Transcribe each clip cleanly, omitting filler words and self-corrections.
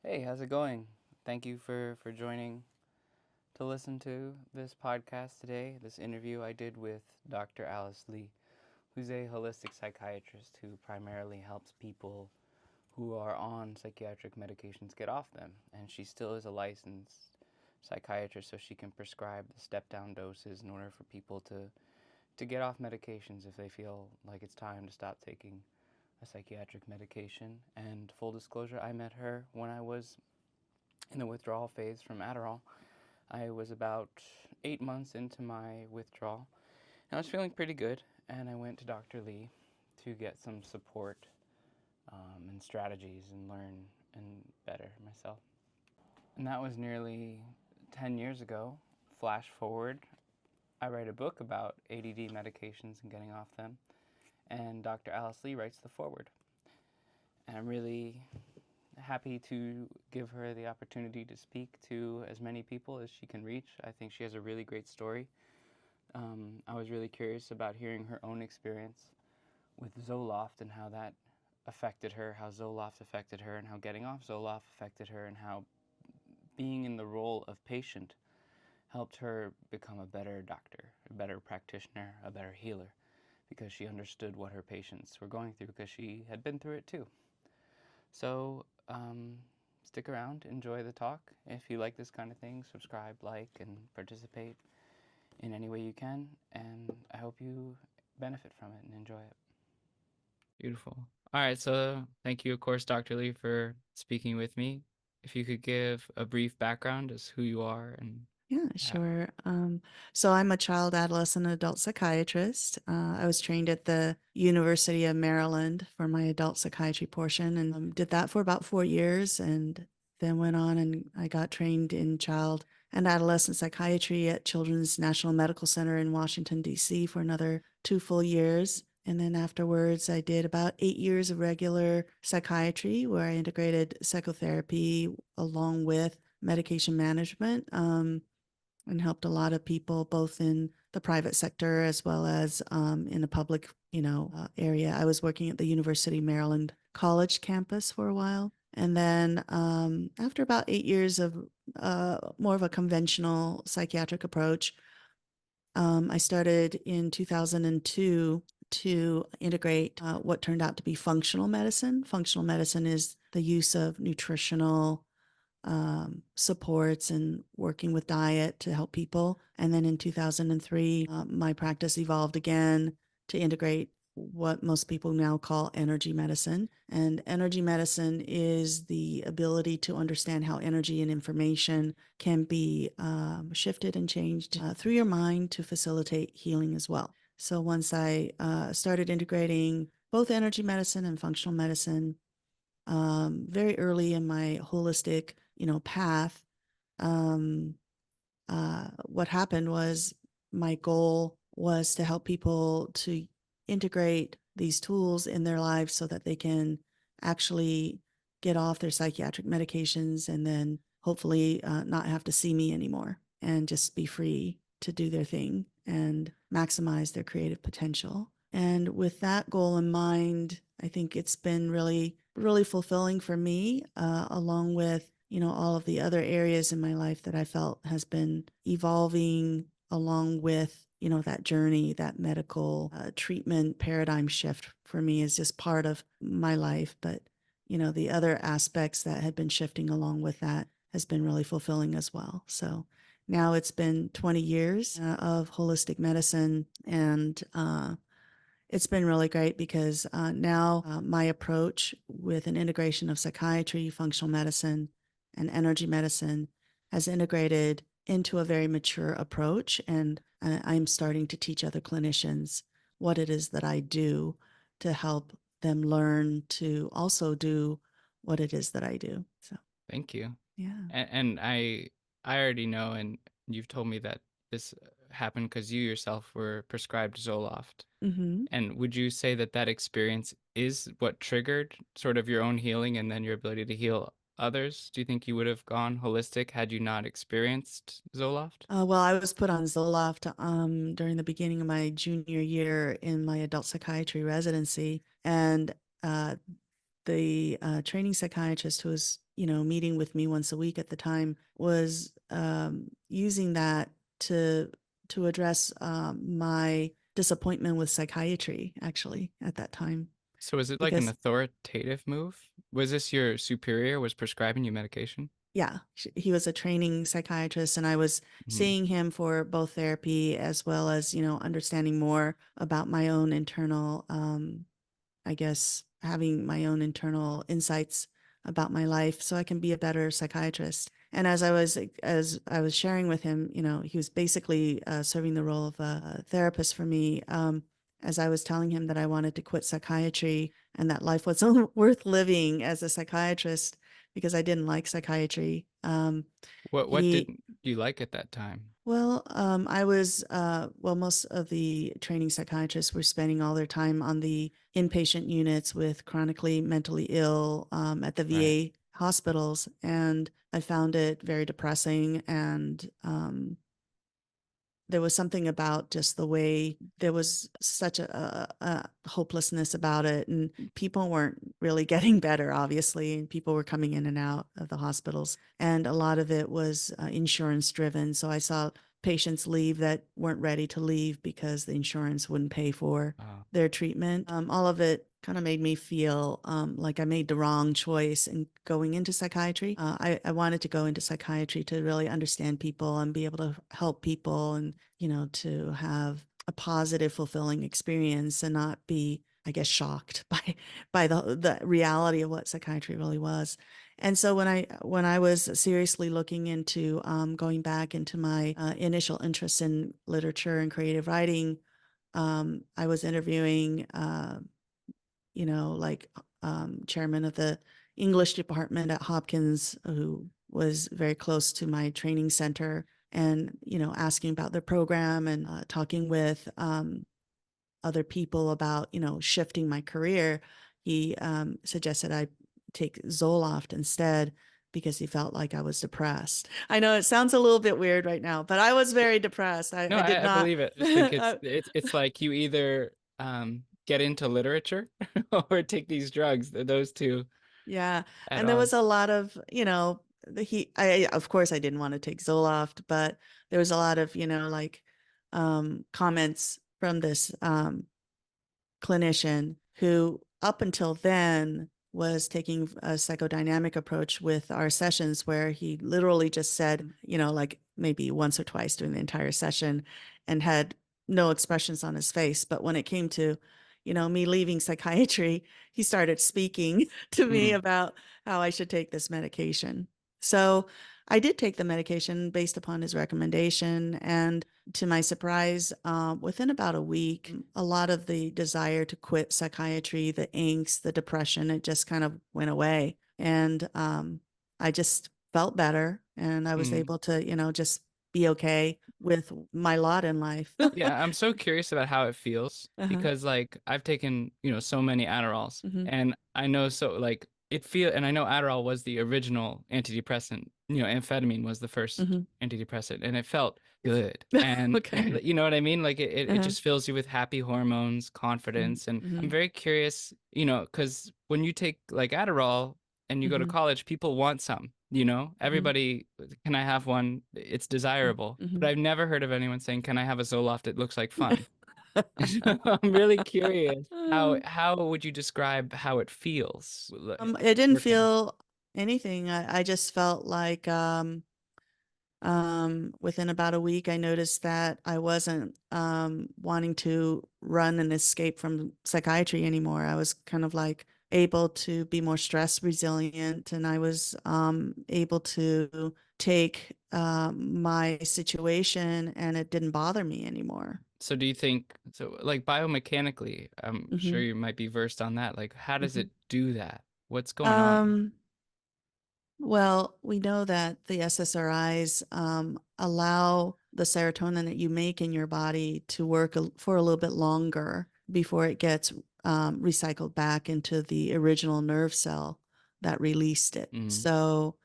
Hey, how's it going? Thank you for joining to listen to this podcast today, this interview I did with Dr. Alice Lee, who's a holistic psychiatrist who primarily helps people who are on psychiatric medications get off them. And she still is a licensed psychiatrist, so she can prescribe the step-down doses in order for people to get off medications if they feel like it's time to stop taking a psychiatric medication. And full disclosure, I met her when I was in the withdrawal phase from Adderall. I was about 8 months into my withdrawal, and I was feeling pretty good, and I went to Dr. Lee to get some support and strategies and learn and better myself. And that was nearly 10 years ago. Flash forward, I write a book about ADD medications and getting off them, and Dr. Alice Lee writes the foreword. And I'm really happy to give her the opportunity to speak to as many people as she can reach. I think she has a really great story. I was really curious about hearing her own experience with Zoloft and how that affected her, how Zoloft affected her, and how getting off Zoloft affected her, and how being in the role of patient helped her become a better doctor, a better practitioner, a better healer, because she understood what her patients were going through because she had been through it too. So stick around, enjoy the talk. If you like this kind of thing, subscribe, like, and participate in any way you can. And I hope you benefit from it and enjoy it. Beautiful. All right, so thank you, of course, Dr. Lee, for speaking with me. If you could give a brief background as who you are and Yeah, sure. So I'm a child, adolescent, and adult psychiatrist. I was trained at the University of Maryland for my adult psychiatry portion and did that for about 4 years and then went on and I got trained in child and adolescent psychiatry at Children's National Medical Center in Washington, D.C. for another 2 full years. And then afterwards, I did about 8 years of regular psychiatry where I integrated psychotherapy along with medication management. And helped a lot of people both in the private sector as well as in the public, area. I was working at the University of Maryland College campus for a while. And then after about 8 years of more of a conventional psychiatric approach, I started in 2002 to integrate what turned out to be functional medicine. Functional medicine is the use of nutritional supports and working with diet to help people. And then in 2003, my practice evolved again to integrate what most people now call energy medicine. And energy medicine is the ability to understand how energy and information can be shifted and changed through your mind to facilitate healing as well. So once I started integrating both energy medicine and functional medicine very early in my holistic, path, um, what happened was my goal was to help people to integrate these tools in their lives so that they can actually get off their psychiatric medications and then hopefully not have to see me anymore and just be free to do their thing and maximize their creative potential. And with that goal in mind, I think it's been really, really fulfilling for me, along with all of the other areas in my life that I felt has been evolving along with, that journey, that medical treatment paradigm shift for me is just part of my life. But, the other aspects that had been shifting along with that has been really fulfilling as well. So now it's been 20 years of holistic medicine and, it's been really great because now my approach with an integration of psychiatry, functional medicine, and energy medicine has integrated into a very mature approach. And I'm starting to teach other clinicians what it is that I do to help them learn to also do what it is that I do. So, thank you. yeah. And I already know, and you've told me that this happened because you yourself were prescribed Zoloft. Mm-hmm. And would you say that that experience is what triggered sort of your own healing and then your ability to heal others? Do you think you would have gone holistic had you not experienced Zoloft? Well, I was put on Zoloft during the beginning of my junior year in my adult psychiatry residency. And uh, the training psychiatrist who was, meeting with me once a week at the time was using that to address my disappointment with psychiatry, actually, at that time. So is it like an Because, authoritative move? Was this your superior was prescribing you medication? yeah, he was a training psychiatrist, and I was Mhm. seeing him for both therapy as well as, understanding more about my own internal I guess, having my own internal insights about my life so I can be a better psychiatrist. And as I was sharing with him, he was basically serving the role of a therapist for me. As I was telling him that I wanted to quit psychiatry and that life wasn't worth living as a psychiatrist because I didn't like psychiatry. What He didn't you like at that time? most of the training psychiatrists were spending all their time on the inpatient units with chronically mentally ill at the Right. VA hospitals. And I found it very depressing. And there was something about just the way there was such a hopelessness about it, and people weren't really getting better, obviously, and people were coming in and out of the hospitals, and a lot of it was insurance driven. So I saw patients leave that weren't ready to leave because the insurance wouldn't pay for Oh. their treatment. All of it kind of made me feel like I made the wrong choice in going into psychiatry. I wanted to go into psychiatry to really understand people and be able to help people, and, to have a positive, fulfilling experience and not be, I guess, shocked by the reality of what psychiatry really was. And so when I was seriously looking into going back into my initial interest in literature and creative writing, I was interviewing, like chairman of the English department at Hopkins, who was very close to my training center, and, asking about their program and talking with other people about, shifting my career. He suggested I take Zoloft instead because he felt like I was depressed. I know it sounds a little bit weird right now, but I was very depressed. I, No, I did I not. believe it. I just think it's like you either get into literature or take these drugs. Those two Yeah. at And there was a odds. lot of, of course I didn't want to take Zoloft, but there was a lot of, comments from this clinician who up until then was taking a psychodynamic approach with our sessions, where he literally just said, like maybe once or twice during the entire session, and had no expressions on his face. But when it came to, me leaving psychiatry, he started speaking to me Mm. about how I should take this medication. So I did take the medication based upon his recommendation. And to my surprise, within about a week, a lot of the desire to quit psychiatry, the angst, the depression, it just kind of went away. And I just felt better, and I was Mm. able to, just be okay with my lot in life. Yeah, I'm so curious about how it feels Uh-huh. because like I've taken, so many Adderalls Mm-hmm. and I know so like and I know Adderall was the original antidepressant, amphetamine was the first Mm-hmm. antidepressant and it felt good. And Okay. you know what I mean? Like it Uh-huh. just fills you with happy hormones, confidence. And Mm-hmm. I'm very curious, because when you take like Adderall and you go to Mm-hmm. college, people want some, Mm-hmm. everybody, can I have one? It's desirable. Mm-hmm. But I've never heard of anyone saying, can I have a Zoloft? It looks like fun. I'm really curious. How would you describe how it feels I didn't working? feel anything. I just felt like within about a week, I noticed that I wasn't wanting to run and escape from psychiatry anymore. I was kind of like able to be more stress resilient, and I was able to take my situation, and it didn't bother me anymore. So do you think so like biomechanically, I'm sure Hmm. you might be versed on that. Like how does Hmm. it do that? What's going on? Um, Well, we know that the SSRIs allow the serotonin that you make in your body to work for a little bit longer before it gets recycled back into the original nerve cell that released it. Mm. So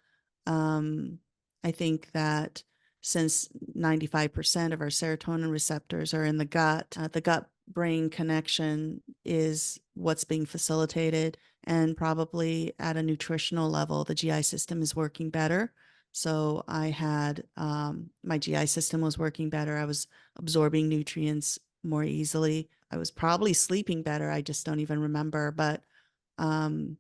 um, I think that since 95% of our serotonin receptors are in the gut brain connection is what's being facilitated. and probably at a nutritional level, the GI system is working better. So I had my GI system was working better. I was absorbing nutrients more easily. I was probably sleeping better. I just don't even remember. But um,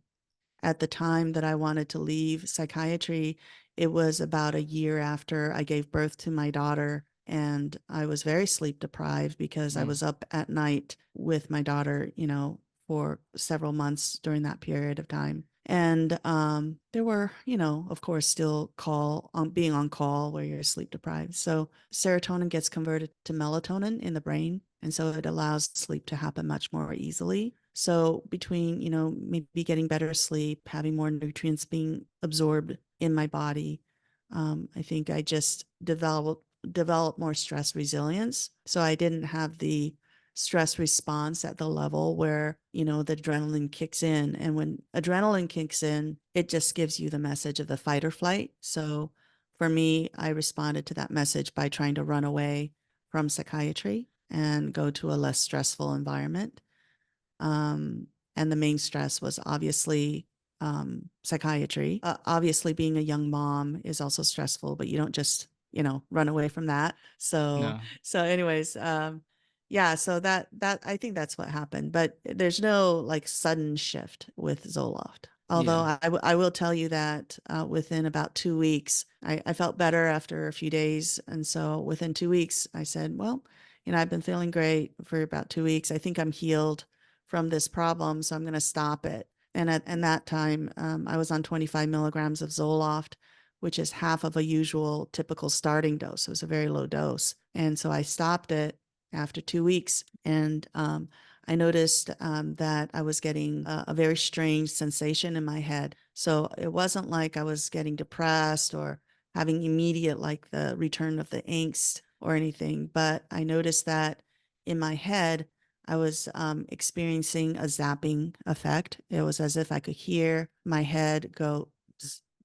at the time that I wanted to leave psychiatry, it was about a year after I gave birth to my daughter. And I was very sleep deprived because I Mm. was up at night with my daughter, for several months during that period of time. And there were, of course, still being on call where you're sleep deprived. So serotonin gets converted to melatonin in the brain. And so it allows sleep to happen much more easily. So between, maybe getting better sleep, having more nutrients being absorbed in my body, I think I just developed more stress resilience. So I didn't have the stress response at the level where, the adrenaline kicks in. And when adrenaline kicks in, it just gives you the message of the fight or flight. So for me, I responded to that message by trying to run away from psychiatry and go to a less stressful environment. Um, and the main stress was obviously psychiatry. Obviously, being a young mom is also stressful, but you don't just, run away from that. So, No. anyways, yeah, so that I think that's what happened. But there's no like sudden shift with Zoloft. Although Yeah. I will tell you that within about 2 weeks, I felt better after a few days. And so within 2 weeks, I said, well, I've been feeling great for about 2 weeks. I think I'm healed from this problem, so I'm going to stop it. And at that time, I was on 25 milligrams of Zoloft, which is half of a usual typical starting dose. It was a very low dose. And so I stopped it after 2 weeks. And I noticed that I was getting a very strange sensation in my head. So it wasn't like I was getting depressed or having immediate, like the return of the angst or anything, but I noticed that in my head, I was experiencing a zapping effect. It was as if I could hear my head go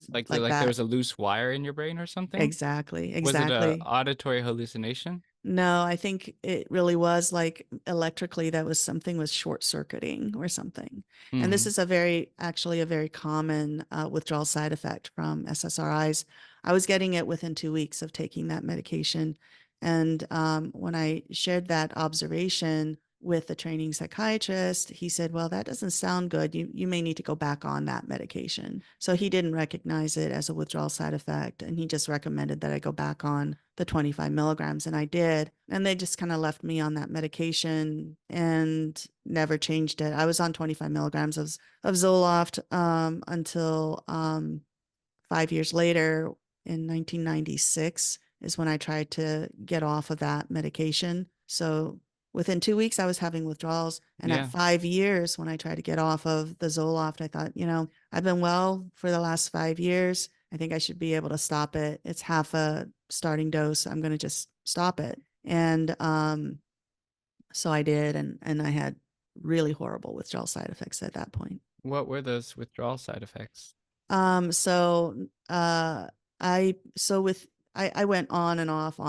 like Like there that. was a loose wire in your brain or something? Exactly, Was it a exactly. auditory hallucination? No, I think it really was like electrically that was something was short circuiting or something. And this Mm-hmm. is actually a very common withdrawal side effect from SSRIs. I was getting it within 2 weeks of taking that medication. And when I shared that observation with the training psychiatrist, he said, well, that doesn't sound good. You may need to go back on that medication. So he didn't recognize it as a withdrawal side effect. And he just recommended that I go back on the 25 milligrams. And I did. And they just kind of left me on that medication and never changed it. I was on 25 milligrams of Zoloft until 5 years later in 1996 is when I tried to get off of that medication. So within 2 weeks, I was having withdrawals. And at Yeah. 5 years, when I tried to get off of the Zoloft, I thought, I've been well for the last 5 years. I think I should be able to stop it. It's half a starting dose. I'm going to just stop it. And so I did. And I had really horrible withdrawal side effects at that point. What were those withdrawal side effects? So I so with I went on and off,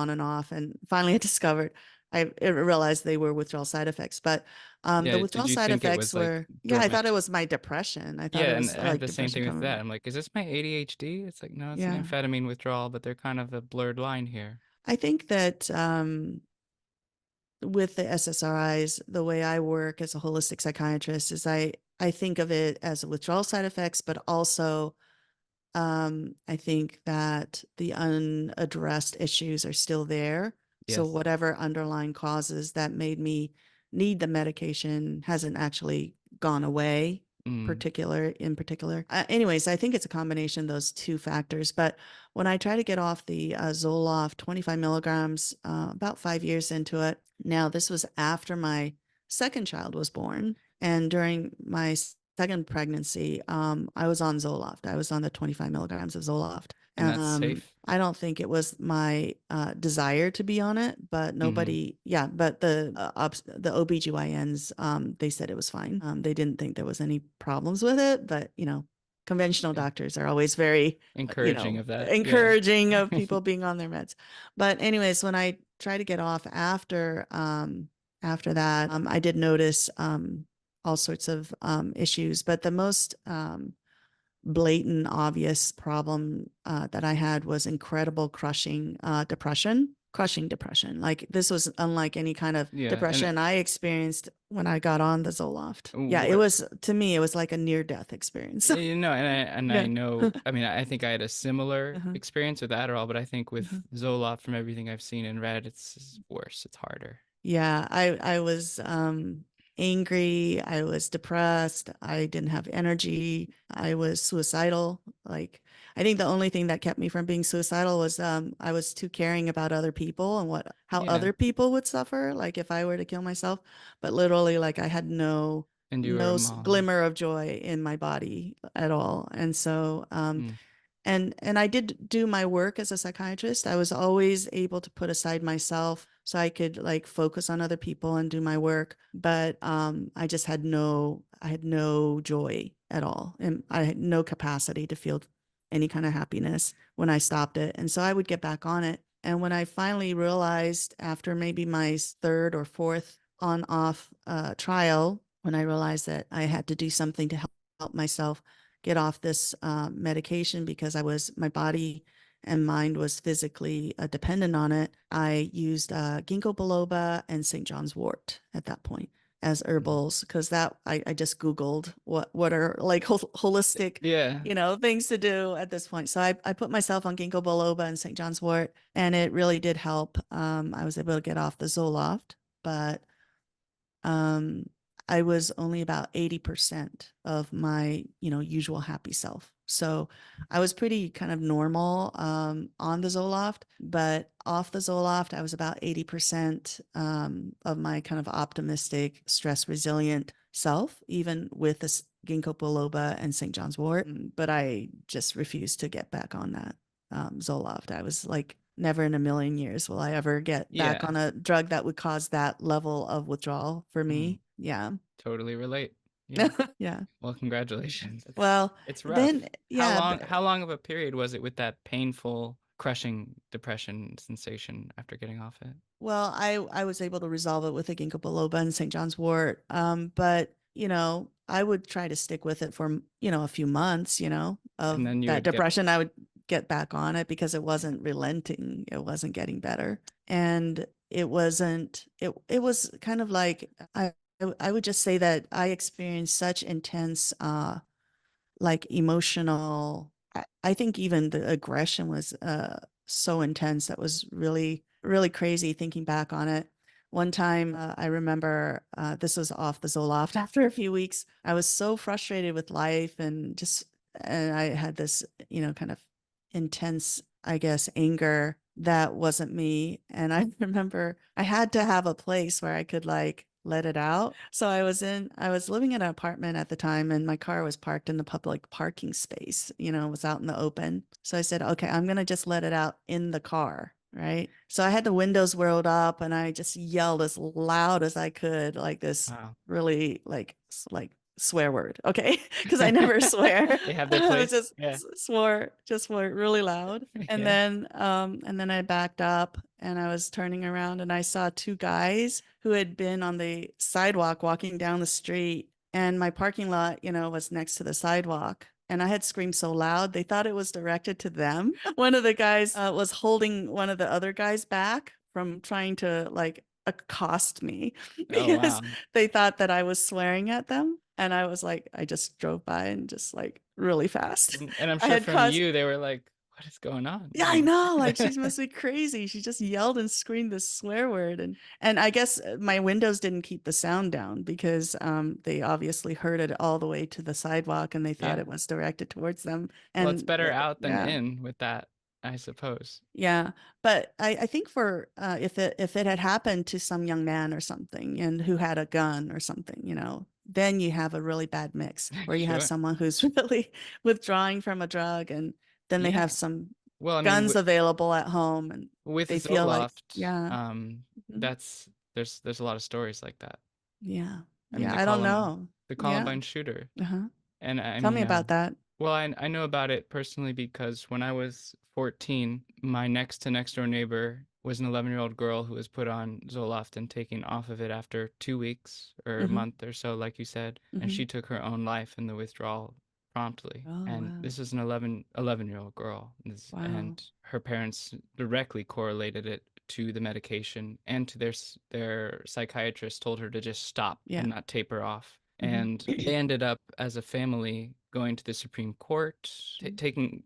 and finally I discovered I realized they were withdrawal side effects. But the Yeah, did withdrawal you side think it effects was like were, yeah, I thought it dormant? was my depression. I thought it Yeah, and was I had like the same depression thing with coming that. back. I'm like, is this my ADHD? It's like, no, it's an Yeah. amphetamine withdrawal, but they're kind of a blurred line here. I think that with the SSRIs, the way I work as a holistic psychiatrist is I think of it as a withdrawal side effects, but also I think that the unaddressed issues are still there. So Yes. whatever underlying causes that made me need the medication hasn't actually gone away Mm. in particular. Anyways, I think it's a combination of those two factors. But when I try to get off the Zoloft 25 milligrams, about 5 years into it, now this was after my second child was born. And during my second pregnancy, I was on Zoloft. I was on the 25 milligrams of Zoloft. And that's safe. I don't think it was my desire to be on it, but Mm-hmm. nobody, yeah, but the OBGYNs, they said it was fine. They didn't think there was any problems with it, but, conventional Yeah. doctors are always very, Encouraging of that. Yeah. encouraging of people being on their meds. But anyways, when I try to get off after that, I did notice, all sorts of issues. But the most blatant, obvious problem that I had was incredible crushing depression. Like this was unlike any kind of Yeah, and depression I experienced when I got on the Zoloft. Yeah, it what was, to me, it was like a near death experience. you know, and I Yeah. know. I mean, I think I had a similar Uh-huh. experience with Adderall, but I think with Uh-huh. Zoloft, from everything I've seen and read, it's worse. It's harder. Yeah, I was angry, I was depressed, I didn't have energy, I was suicidal. Like I think the only thing that kept me from being suicidal was I was too caring about other people and what how Yeah, other people would suffer, like if I were to kill myself. But literally, like I had and you were a mom. glimmer of joy in my body at all. And so Mm, and I did do my work as a psychiatrist. I was always able to put aside myself so I could like focus on other people and do my work. But I just I had no joy at all, and I had no capacity to feel any kind of happiness when I stopped it. And so I would get back on it. And when I finally realized, after maybe my third or fourth on off trial, when I realized that I had to do something to help myself get off this medication because my body and mind was physically dependent on it. I used ginkgo biloba and St. John's wort at that point as mm. herbals, because I just Googled what are like holistic, Yeah. things to do at this point. So I put myself on ginkgo biloba and St. John's wort, and it really did help. I was able to get off the Zoloft, but um, I was only about 80% of my, usual happy self. So I was pretty kind of normal on the Zoloft, but off the Zoloft, I was about 80% of my kind of optimistic, stress resilient self, even with this ginkgo biloba and St. John's wort. But I just refused to get back on that Zoloft. I was like, never in a million years will I ever get back Yeah. on a drug that would cause that level of withdrawal for Mm, me. Yeah. totally relate. Yeah. Yeah. Well, congratulations. Well, It's rough. then, yeah, How long of a period was it with that painful, crushing depression sensation after getting off it? well, I was able to resolve it with a ginkgo biloba and St. John's wort. But, I would try to stick with it for, a few months, And of then you that would get depression. I would get back on it because it wasn't relenting. It wasn't getting better. And it was kind of like I would just say that I experienced such intense like emotional, I think even the aggression was so intense that was really really crazy thinking back on it. One time I remember this was off the Zoloft. After a few weeks I was so frustrated with life, and I had this, kind of intense, I guess, anger that wasn't me. And I remember I had to have a place where I could like let it out. So I was living in an apartment at the time, and my car was parked in the public parking space, it was out in the open. So I said, okay, I'm going to just let it out in the car. Right. So I had the windows rolled up and I just yelled as loud as I could, like this wow. really like swear word. Okay. Cause I never swear. They have their I was place. Yeah. just swore really loud. Yeah. And then I backed up and I was turning around and I saw two guys who had been on the sidewalk walking down the street, and my parking lot, was next to the sidewalk. And I had screamed so loud, they thought it was directed to them. One of the guys was holding one of the other guys back from trying to like accost me Oh, because wow. they thought that I was swearing at them. And I was like, I just drove by and just like really fast. And I'm I sure had from caused, you, they were like, what is going on? yeah, I know. Like she must be crazy. She just yelled and screamed this swear word, and I guess my windows didn't keep the sound down because they obviously heard it all the way to the sidewalk, and they thought Yeah. it was directed towards them. Well, it's And better out than yeah, in with that, I suppose. yeah. But I think for if it had happened to some young man or something and who had a gun or something, then you have a really bad mix where you have Sure. someone who's really withdrawing from a drug, and then they Yeah. have some Well, I mean, guns available at home, and with they feel like, Zoloft, yeah, mhm, that's there's a lot of stories like that. yeah, I mean, yeah. I don't know. the Yeah. Columbine shooter, Uh-huh. and I Tell me mean, about that. well, I know about it personally because when I was 14, my next to next door neighbor was an 11-year-old girl who was put on Zoloft and taken off of it after 2 weeks or a Mm-hmm. month or so, like you said, and Mm-hmm. she took her own life in the withdrawal promptly. Oh, And wow. this is an 11-year-old girl, Wow. and her parents directly correlated it to the medication and to their psychiatrist told her to just stop Yeah. and not taper off. Mm-hmm. And they ended up as a family going to the Supreme Court, taking,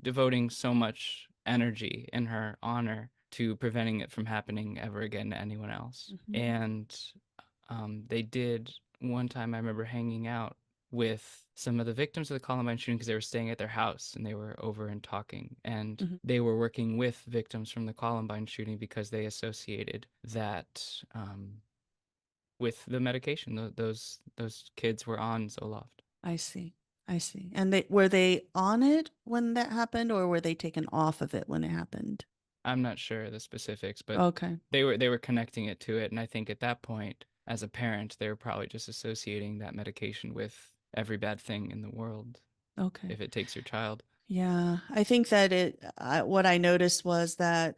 devoting so much energy in her honor to preventing it from happening ever again to anyone else. Mm-hmm. And they did one time, I remember hanging out with some of the victims of the Columbine shooting because they were staying at their house and they were over and talking. And Mm-hmm. they were working with victims from the Columbine shooting because they associated that with the medication. Those kids were on Zoloft. I see. I see. And they were they on it when that happened, or were they taken off of it when it happened? I'm not sure the specifics, but Okay. they were connecting it to it, and I think at that point, as a parent, they were probably just associating that medication with every bad thing in the world Okay. if it takes your child. Yeah, I think that what I noticed was that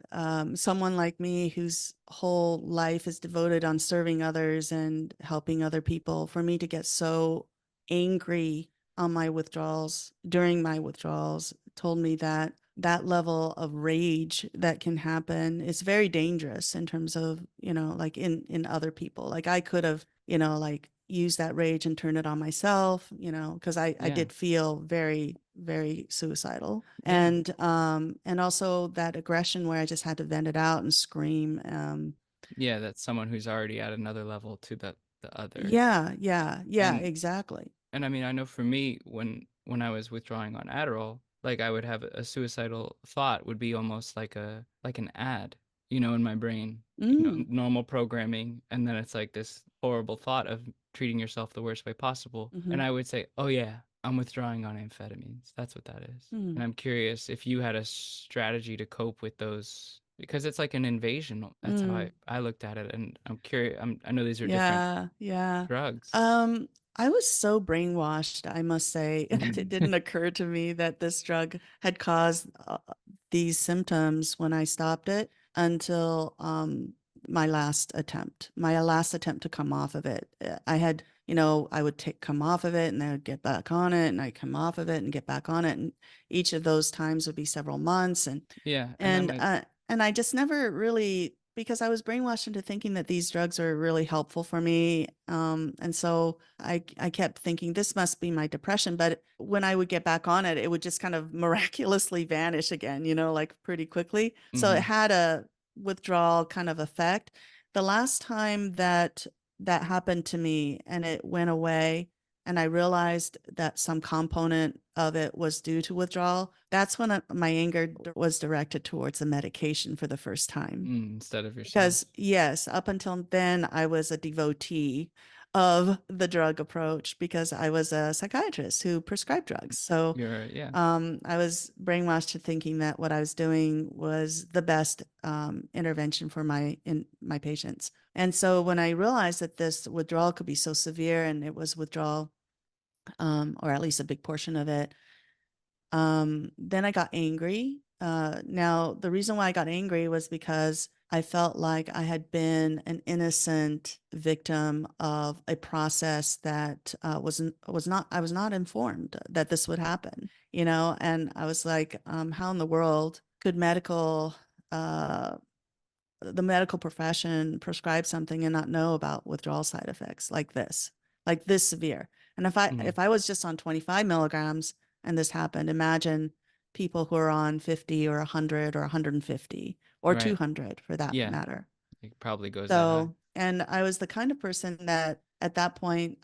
someone like me whose whole life is devoted on serving others and helping other people, for me to get so angry on my withdrawals, during my withdrawals, told me that that level of rage that can happen is very dangerous in terms of, like in other people. Like I could have, like use that rage and turn it on myself, because I Yeah, did feel very, very suicidal. yeah, And also that aggression where I just had to vent it out and scream. yeah. That's someone who's already at another level to the other. Yeah, yeah, yeah, And exactly. And I mean, I know for me, when I was withdrawing on Adderall, like I would have a suicidal thought would be almost like an ad, in my brain, Mm, normal programming, and then it's like this horrible thought of treating yourself the worst way possible. mm-hmm, And I would say, "Oh yeah, I'm withdrawing on amphetamines. That's what that is." mm, And I'm curious if you had a strategy to cope with those because it's like an invasion. That's how mm. I looked at it, and I'm curious. I know these are different Yeah, yeah. drugs. Um, I was so brainwashed, I must say. It Mhm. didn't occur to me that this drug had caused these symptoms when I stopped it until my last attempt to come off of it. I had, I would come off of it and then I'd get back on it and I'd come off of it and get back on it. And each of those times would be several months. Yeah, and that And might uh, and I just never really, because I was brainwashed into thinking that these drugs are really helpful for me. And so I kept thinking this must be my depression. But when I would get back on it, it would just kind of miraculously vanish again, like pretty quickly. So it Mhm. had a withdrawal kind of effect. The last time that happened to me and it went away, and I realized that some component of it was due to withdrawal, that's when my anger was directed towards the medication for the first time. Instead of yourself. Because, yes, up until then, I was a devotee of the drug approach because I was a psychiatrist who prescribed drugs. So Yeah. I was brainwashed to thinking that what I was doing was the best intervention for my patients. And so when I realized that this withdrawal could be so severe, and it was withdrawal, or at least a big portion of it, then I got angry. Now, the reason why I got angry was because I felt like I had been an innocent victim of a process that was not I was not informed that this would happen, and I was like, how in the world could uh, the medical profession prescribe something and not know about withdrawal side effects like this severe? And if I Mhm. if I was just on 25 milligrams and this happened, imagine people who are on 50 or 100 or 150 or Right. 200 for that Yeah. matter. It probably goes that high. So, and I was the kind of person that at that point,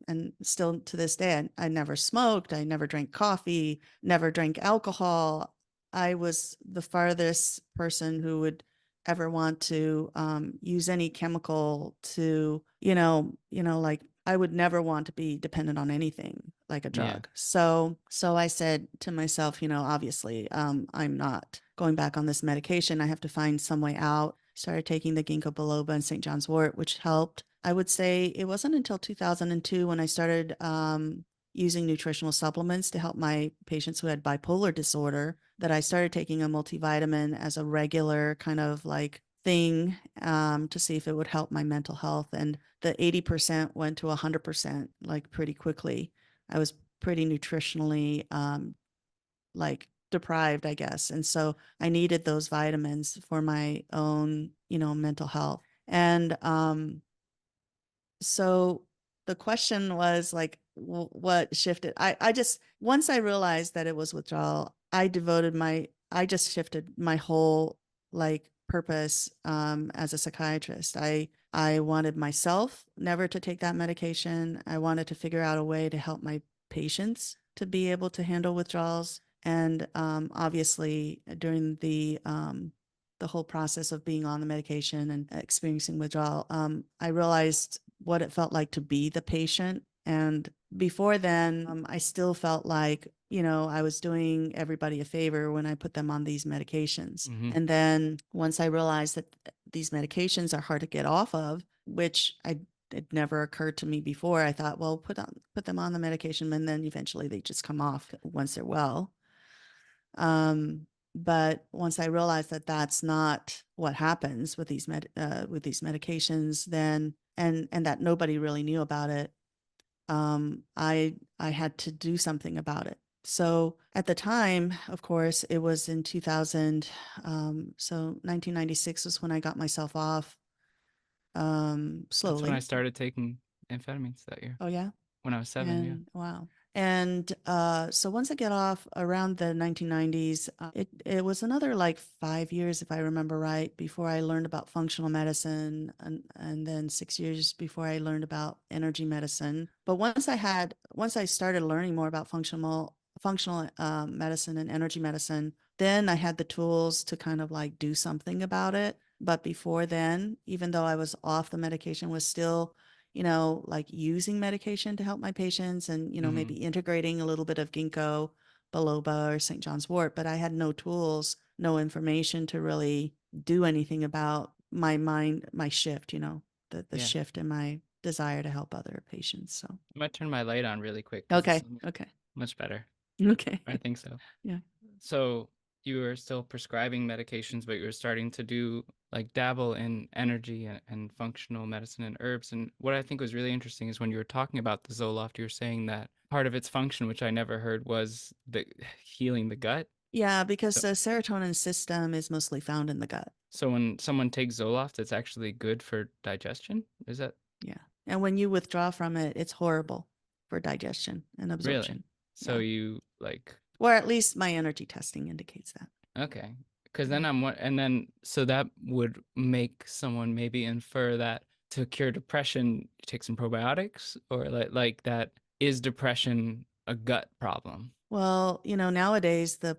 and still to this day, I never smoked, I never drank coffee, never drank alcohol. I was the farthest person who would ever want to use any chemical to, like I would never want to be dependent on anything like a Yeah. drug. So I said to myself, obviously, I'm not going back on this medication. I have to find some way out. Started taking the ginkgo biloba and St. John's wort, which helped. I would say it wasn't until 2002 when I started using nutritional supplements to help my patients who had bipolar disorder. that I started taking a multivitamin as a regular kind of like thing to see if it would help my mental health. And the 80% went to 100% like pretty quickly. I was pretty nutritionally like deprived, I guess. And so I needed those vitamins for my own, mental health. And so the question was like, what shifted? I just, once I realized that it was withdrawal, I just shifted my whole like purpose as a psychiatrist. I wanted myself never to take that medication. I wanted to figure out a way to help my patients to be able to handle withdrawals. And obviously, during the whole process of being on the medication and experiencing withdrawal, I realized what it felt like to be the patient. And before then, I still felt like, I was doing everybody a favor when I put them on these medications. Mm-hmm. And then once I realized that these medications are hard to get off of, which it never occurred to me before. I thought, well, put them on the medication, and then eventually they just come off once they're well. But once I realized that that's not what happens with these medications, then and that nobody really knew about it, I had to do something about it. So at the time, of course, it was in 2000. So 1996 was when I got myself off That's when I slowly. started taking amphetamines that year. Oh yeah. When I was 7, yeah. And wow. And so once I get off around the 1990s, it was another like 5 years, if I remember right, before I learned about functional medicine, and then 6 years before I learned about energy medicine. But once I started learning more about functional medicine and energy medicine, then I had the tools to kind of like do something about it. But before then, even though I was off the medication, was still like using medication to help my patients and, Mm-hmm. maybe integrating a little bit of ginkgo biloba or St. John's wort, but I had no tools, no information to really do anything about my mind, my shift, the Yeah. shift in my desire to help other patients. So, I might turn my light on really quick because this okay. is Okay. much better. Okay. I think so. Yeah. So you were still prescribing medications, but you were starting to do like dabble in energy and functional medicine and herbs. And what I think was really interesting is when you were talking about the Zoloft, you were saying that part of its function, which I never heard, was the healing the gut. Yeah, because So, the serotonin system is mostly found in the gut. so when someone takes Zoloft, it's actually good for digestion. Is that Yeah. And when you withdraw from it, it's horrible for digestion and really? absorption. So Yeah. you like Or at least my energy testing indicates that. okay. Because Yeah. then and then so that would make someone maybe infer that to cure depression, you take some probiotics, or like that is depression a gut problem? Well, nowadays the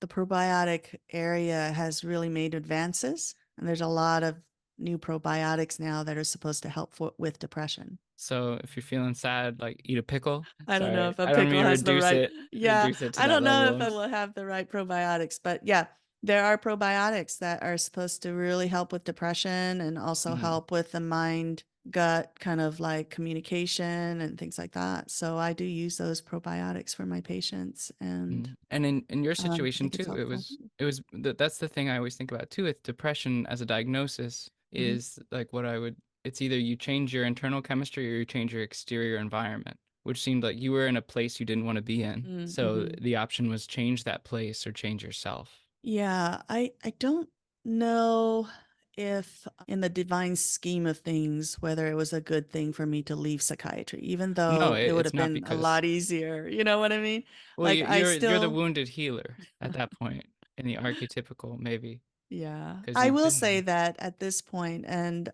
probiotic area has really made advances, and there's a lot of new probiotics now that are supposed to help with depression. So if you're feeling sad, like eat a pickle. I don't know Sorry, if a I don't mean pickle to has the right. Yeah, reduce it to I that don't know level if of. it will have the right probiotics, but yeah, there are probiotics that are supposed to really help with depression and also Mhm. help with the mind gut kind of like communication and things like that. So I do use those probiotics for my patients, and And in your I situation think it's too, it helpful. was that's the thing I always think about too with depression as a diagnosis Mhm. is like what I would it's either you change your internal chemistry or you change your exterior environment, which seemed like you were in a place you didn't want to be in. So Mm-hmm. the option was change that place or change yourself. Yeah, I don't know if in the divine scheme of things whether it was a good thing for me to leave psychiatry, even No, though it would it's have not been a because lot easier. You know what I mean? well Like I you're the still wounded healer at that point in the archetypical maybe yeah. because I you've will been say there. that at this point and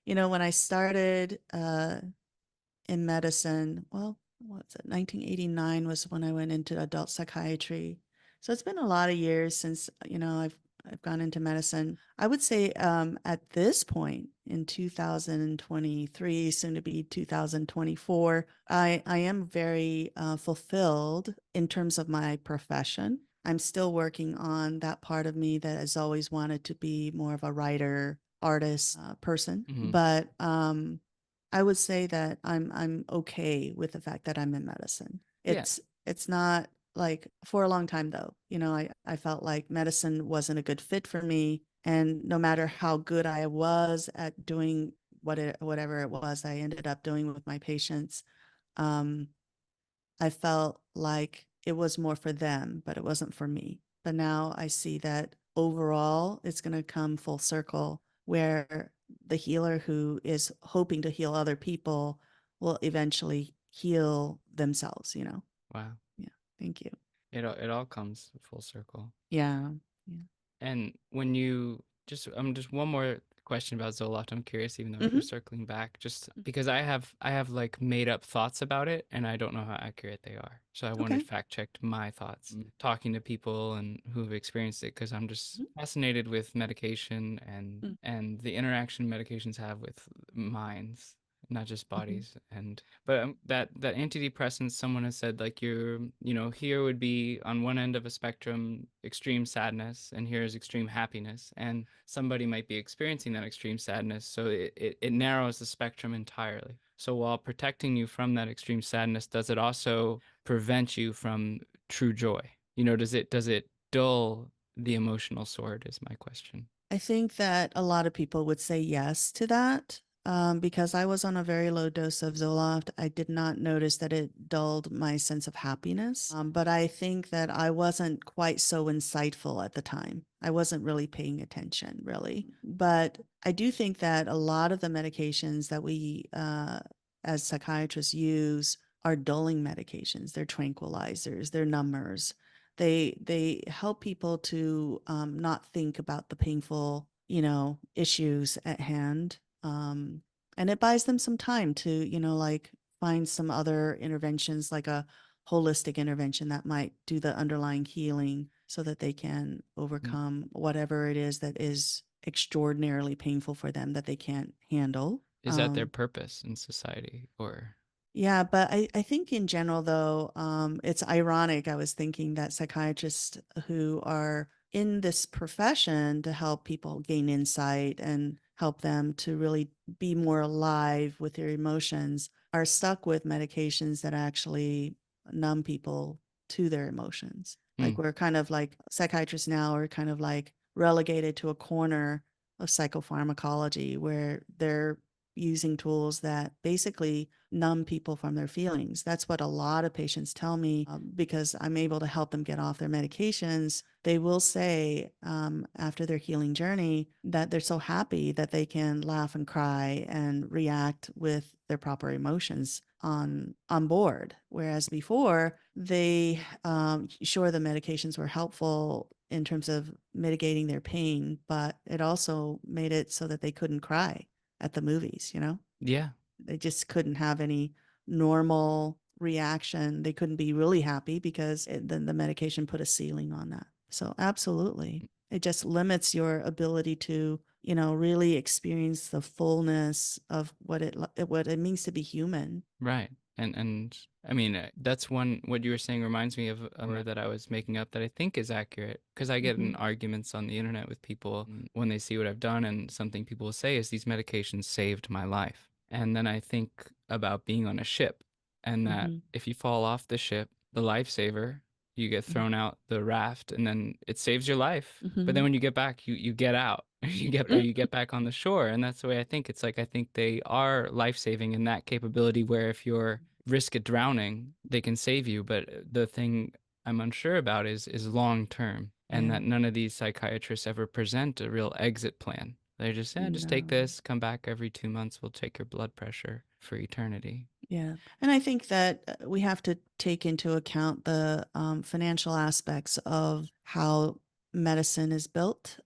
when I started in medicine. Well, what's it? 1989 was when I went into adult psychiatry. So it's been a lot of years since, I've gone into medicine. I would say at this point in 2023, soon to be 2024, I am very fulfilled in terms of my profession. I'm still working on that part of me that has always wanted to be more of a writer, artist person. Hmm. But I would say that I'm okay with the fact that I'm in medicine. Yeah. It's not like for a long time though, I felt like medicine wasn't a good fit for me. And no matter how good I was at doing whatever it was I ended up doing with my patients, um, I felt like it was more for them, but it wasn't for me. But now I see that overall, it's going to come full circle where the healer who is hoping to heal other people will eventually heal themselves. Wow. Yeah. Thank you. It all comes full circle. Yeah. Yeah. And when you just one more question about Zoloft. I'm curious, even though we're Hmm. circling back, just because I have like made up thoughts about it, and I don't know how accurate they are. So I wanted Okay. fact checked my thoughts, talking to people and who've experienced it, because I'm just fascinated with medication and the interaction medications have with minds, not just Mm-hmm. bodies. And but that antidepressants, someone has said like here would be on one end of a spectrum extreme sadness, and here's extreme happiness, and somebody might be experiencing that extreme sadness, so it narrows the spectrum entirely. So while protecting you from that extreme sadness, does it also prevent you from true joy? Does it dull the emotional sword is my question. I think that a lot of people would say yes to that. Because I was on a very low dose of Zoloft, I did not notice that it dulled my sense of happiness. But I think that I wasn't quite so insightful at the time. I wasn't really paying attention, really. But I do think that a lot of the medications that we, as psychiatrists, use are dulling medications. They're tranquilizers, they're numbers. They help people to not think about the painful, issues at hand. And it buys them some time to, like find some other interventions, like a holistic intervention that might do the underlying healing so that they can Mm. overcome whatever it is that is extraordinarily painful for them that they can't handle. Is that their purpose in society, or Yeah, but I think in general, though, it's ironic. I was thinking that psychiatrists who are in this profession to help people gain insight and help them to really be more alive with their emotions are stuck with medications that actually numb people to their emotions. Like mm, we're kind of like psychiatrists now are kind of like relegated to a corner of psychopharmacology where they're using tools that basically numb people from their feelings. That's what a lot of patients tell me because I'm able to help them get off their medications. They will say after their healing journey that they're so happy that they can laugh and cry and react with their proper emotions on board. Whereas before, they sure the medications were helpful in terms of mitigating their pain, but it also made it so that they couldn't cry at the movies. yeah. They just couldn't have any normal reaction. They couldn't be really happy because then the medication put a ceiling on that. So absolutely. It just limits your ability to, really experience the fullness of what it means to be human. Right. And I mean, that's one, what you were saying reminds me of a number that I was making up that I think is accurate, because I get in Hmm. arguments on the internet with people when they see what I've done, and something people will say is these medications saved my life. And then I think about being on a ship, and that Hmm. if you fall off the ship, the lifesaver, you get thrown out the raft, and then it saves your life. But then Hmm. when you get back, you get out. You get back on the shore, and that's the way I think. It's like I think they are life saving in that capability, where if you're risk at drowning, they can save you. But the thing I'm unsure about is long term, and Yeah. that none of these psychiatrists ever present a real exit plan. They just, yeah, just take No. this, come back every 2 months, we'll take your blood pressure for eternity. Yeah. And I think that we have to take into account the financial aspects of how medicine is built.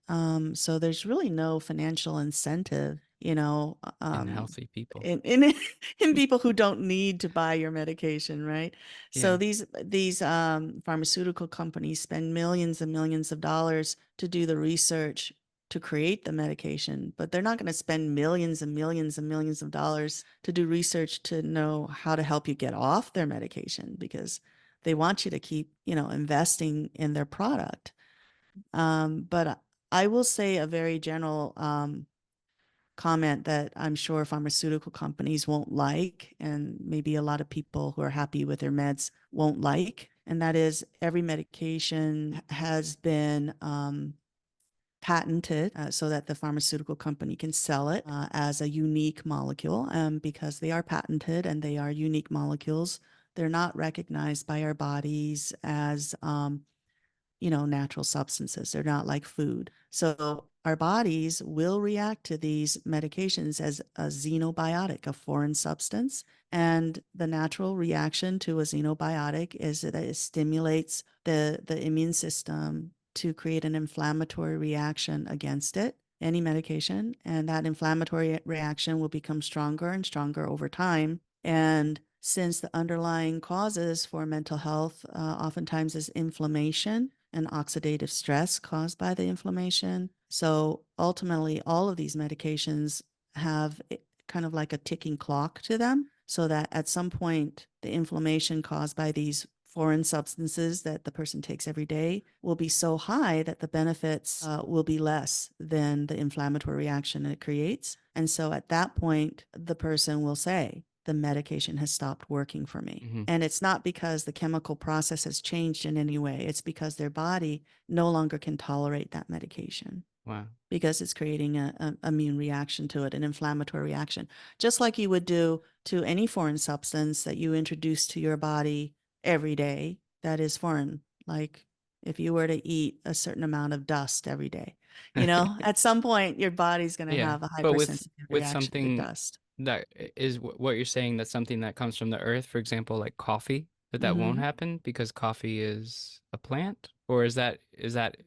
So there's really no financial incentive, In healthy people. in in people who don't need to buy your medication, right? So Yeah. these pharmaceutical companies spend millions and millions of dollars to do the research to create the medication, but they're not going to spend millions and millions and millions of dollars to do research to know how to help you get off their medication because they want you to keep, investing in their product. But I will say a very general comment that I'm sure pharmaceutical companies won't like, and maybe a lot of people who are happy with their meds won't like. And that is every medication has been patented so that the pharmaceutical company can sell it as a unique molecule. Because they are patented and they are unique molecules, they're not recognized by our bodies as natural substances. They're not like food. So our bodies will react to these medications as a xenobiotic, a foreign substance. And the natural reaction to a xenobiotic is that it stimulates the immune system to create an inflammatory reaction against it, any medication. And that inflammatory reaction will become stronger and stronger over time. And since the underlying causes for mental health oftentimes is inflammation and oxidative stress caused by the inflammation. So ultimately, all of these medications have kind of like a ticking clock to them, so that at some point, the inflammation caused by these foreign substances that the person takes every day will be so high that the benefits will be less than the inflammatory reaction it creates. And so at that point, the person will say, the medication has stopped working for me. Mm-hmm. And it's not because the chemical process has changed in any way. It's because their body no longer can tolerate that medication. Wow. Because it's creating an immune reaction to it, an inflammatory reaction, just like you would do to any foreign substance that you introduce to your body every day that is foreign. Like if you were to eat a certain amount of dust every day, at some point your body's going to Yeah, have a but hypersensitive with reaction to something dust. that is what you're saying, that's something that comes from the earth, for example, like coffee, that won't Mm-hmm. happen because coffee is a plant, or is that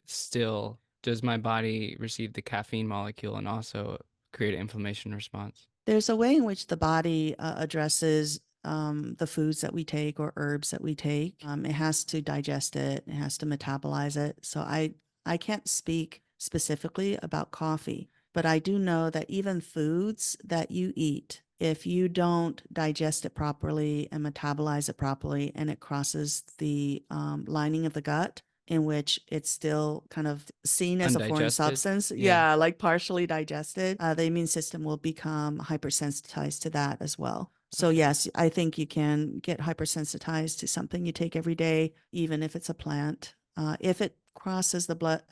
still, does my body receive the caffeine molecule and also create an inflammation response? There's a way in which the body addresses the foods that we take or herbs that we take. It has to digest it. It has to metabolize it. So I can't speak specifically about coffee, but I do know that even foods that you eat, if you don't digest it properly and metabolize it properly, and it crosses the lining of the gut, in which it's still kind of seen as a foreign Undigested? substance. Yeah. Yeah, like partially digested. The immune system will become hypersensitized to that as well. So, Okay. yes, I think you can get hypersensitized to something you take every day, even if it's a plant. If it crosses the blood,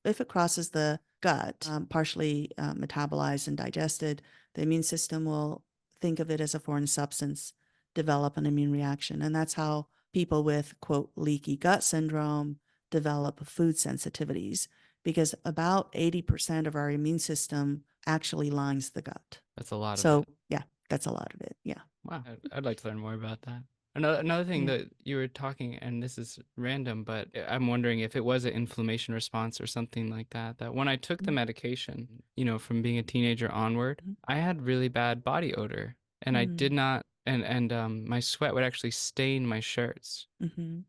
if it crosses the gut, partially metabolized and digested, the immune system will think of it as a foreign substance, develop an immune reaction. And that's how people with, quote, leaky gut syndrome develop food sensitivities, because about 80% of our immune system actually lines the gut. That's a lot of So, it. yeah, that's a lot of it. Yeah. Wow. I'd like to learn more about that. Another thing Yeah. that you were talking, and this is random, but I'm wondering if it was an inflammation response or something like that, that when I took the Mhm. medication, from being a teenager onward, Mhm. I had really bad body odor, and I did Mhm. not, and my sweat would actually stain my shirts. Mhm.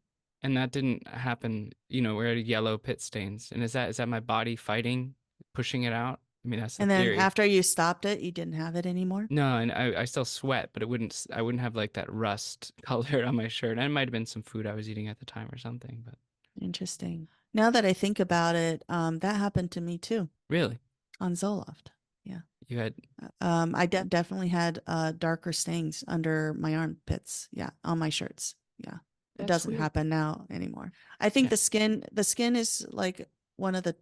And that didn't happen, where I had yellow pit stains. And is that my body fighting, pushing it out? I mean, that's the And then theory. after you stopped it, you didn't have it anymore? No, and I still sweat, but I wouldn't have like that rust color on my shirt. And it might have been some food I was eating at the time or something, but Interesting. Now that I think about it, that happened to me too really, on Zoloft. Yeah. you had, I definitely had darker stains under my armpits. Yeah, on my shirts. Yeah, it that's doesn't weird. happen now anymore. I think Yeah, the skin is like one of the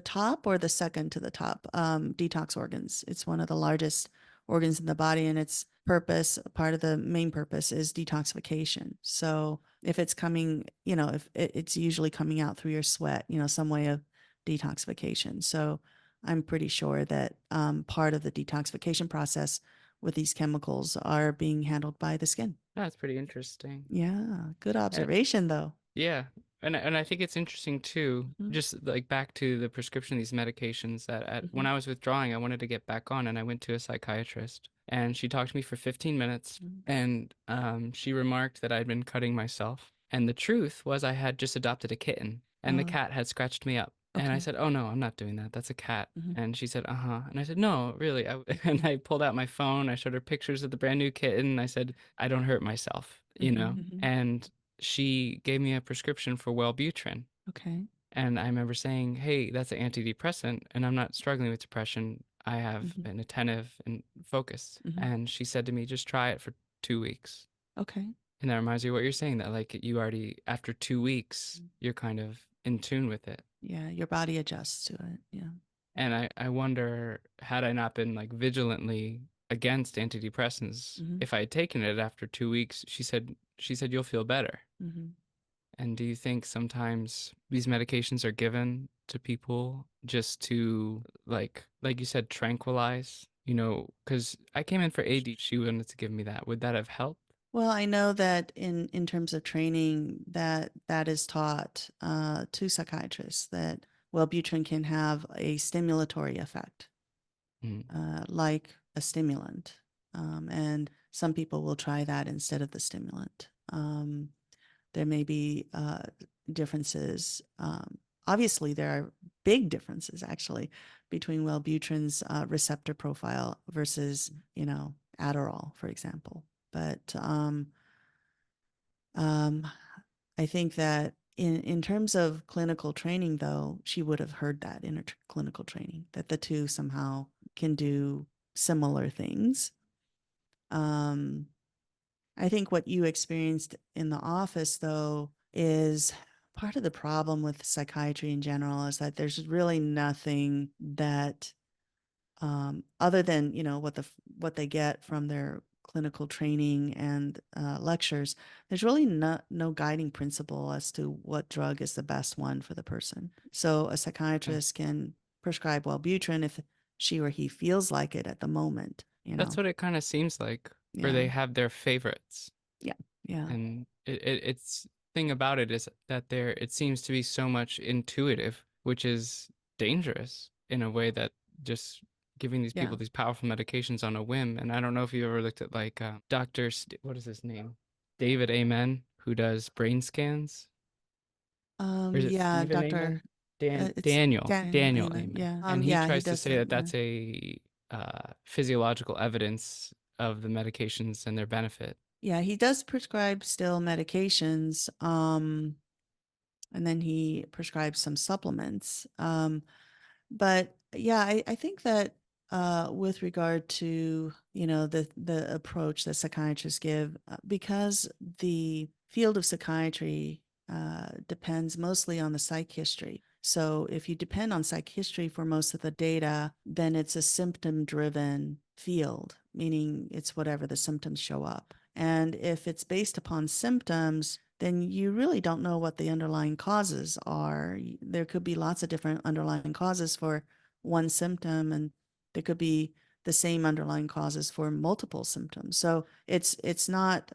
top or the second to the top detox organs. It's one of the largest organs in the body, and its purpose, part of the main purpose, is detoxification. So if it's coming, if it's usually coming out through your sweat, some way of detoxification. So I'm pretty sure that part of the detoxification process with these chemicals are being handled by the skin. that's pretty interesting. Yeah, good And observation, though. yeah, and I think it's interesting too, Mhm. just like back to the prescription of these medications, that when Mhm. I was withdrawing, I wanted to get back on, and I went to a psychiatrist, and she talked to me for 15 minutes, Mhm. and she remarked that I'd been cutting myself, and the truth was I had just adopted a kitten, and the Uh, cat had scratched me up, and I okay. said, "Oh no, I'm not doing that. That's a cat." Mhm. And she said, "Uh-huh." And I said, "No, really." And I pulled out my phone. I showed her pictures of the brand new kitten. And I said, "I don't hurt myself, you Mhm. know?" Mhm. And she gave me a prescription for Wellbutrin. Okay. And I remember saying, "Hey, that's an antidepressant, and I'm not struggling with depression. I have Mhm. been attentive and focused." Mhm. And she said to me, "Just try it for 2 weeks." Okay. And that reminds me of what you're saying, that like you already, after 2 weeks, you're kind of in tune with it. Yeah, your body adjusts to it. Yeah. And I wonder, had I not been like vigilantly against antidepressants, Mm-hmm. if I had taken it after 2 weeks, she said you'll feel better. Mm-hmm. And do you think sometimes these medications are given to people just to like you said, tranquilize? You know, because I came in for AD, she wanted to give me that. Would that have helped? Well, I know that in terms of training, that is taught to psychiatrists that Wellbutrin can have a stimulatory effect, Mm. like a stimulant, and some people will try that instead of the stimulant. There may be differences. Obviously, there are big differences actually between Wellbutrin's receptor profile versus, Adderall, for example. But um, I think that in terms of clinical training, though, she would have heard that in her clinical training, that the two somehow can do similar things. Um, I think what you experienced in the office, though, is part of the problem with psychiatry in general is that there's really nothing that, other than what they get from their clinical training and lectures, there's really no guiding principle as to what drug is the best one for the person. So a Yeah. psychiatrist can prescribe Wellbutrin if she or he feels like it at the moment. That's what it kind of seems like, or Yeah, they have their favorites. yeah, yeah, And it's thing about it is that it seems to be so much intuitive, which is dangerous in a way, that just giving these yeah. people these powerful medications on a whim. And I don't know if you ever looked at like what is his name, David Amen, who does brain scans, or is it Yeah, Stephen Doctor. Amen? Dan It's Daniel Daniel Daniel Amen. Amen, Yeah. and he Yeah, he tries to does say it. that Yeah. that's a physiological evidence of the medications and their benefit. Yeah, he does prescribe still medications. And then he prescribes some supplements. But yeah, I think that with regard to the approach that psychiatrists give, because the field of psychiatry depends mostly on the psych history. So if you depend on psych history for most of the data, then it's a symptom driven field, meaning it's whatever the symptoms show up. And if it's based upon symptoms, then you really don't know what the underlying causes are. There could be lots of different underlying causes for one symptom, and there could be the same underlying causes for multiple symptoms. So it's not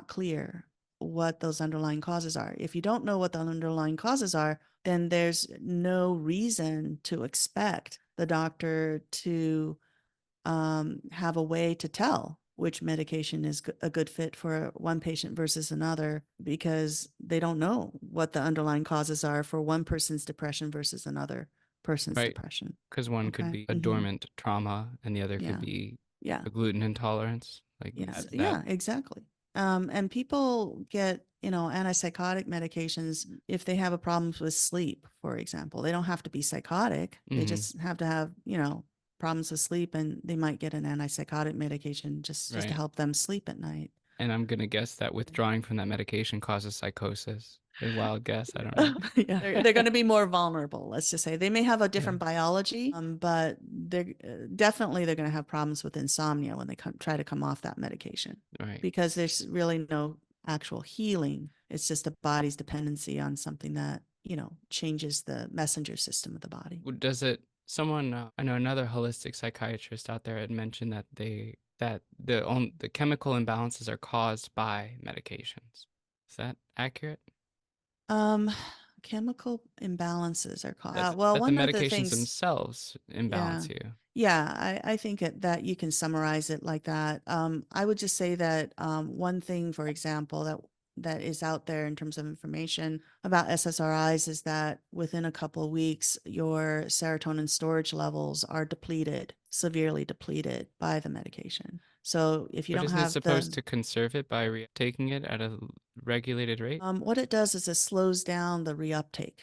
clear what those underlying causes are. If you don't know what the underlying causes are, then there's no reason to expect the doctor to have a way to tell which medication is a good fit for one patient versus another, because they don't know what the underlying causes are for one person's depression versus another person's Right. depression. Because one could Okay. be a dormant trauma and the other could Yeah. be Yeah. a gluten intolerance. Like Yes. that. Yeah, exactly. And people get, antipsychotic medications if they have a problem with sleep, for example. They don't have to be psychotic. They Hmm. just have to have, problems with sleep, and they might get an antipsychotic medication just to Right. help them sleep at night. And I'm gonna guess that withdrawing from that medication causes psychosis. A wild guess. I don't know. Yeah, they're going to be more vulnerable. Let's just say they may have a Yeah. different biology, but they're going to have problems with insomnia when they try to come off that medication, Right. because there's really no actual healing. It's just the body's dependency on something that changes the messenger system of the body. Does it? Someone I know, another holistic psychiatrist out there had mentioned that the chemical imbalances are caused by medications. Is that accurate? Um, Chemical imbalances are caused. That Well, that the one of the medications things. themselves Yeah. imbalance you. Yeah, I think that you can summarize it like that. I would just say that one thing, for example, that is out there in terms of information about SSRIs is that within a couple of weeks, your serotonin storage levels are depleted, severely depleted by the medication. So if you But don't isn't it have supposed to conserve it by taking it at a regulated rate? what it does is it slows down the reuptake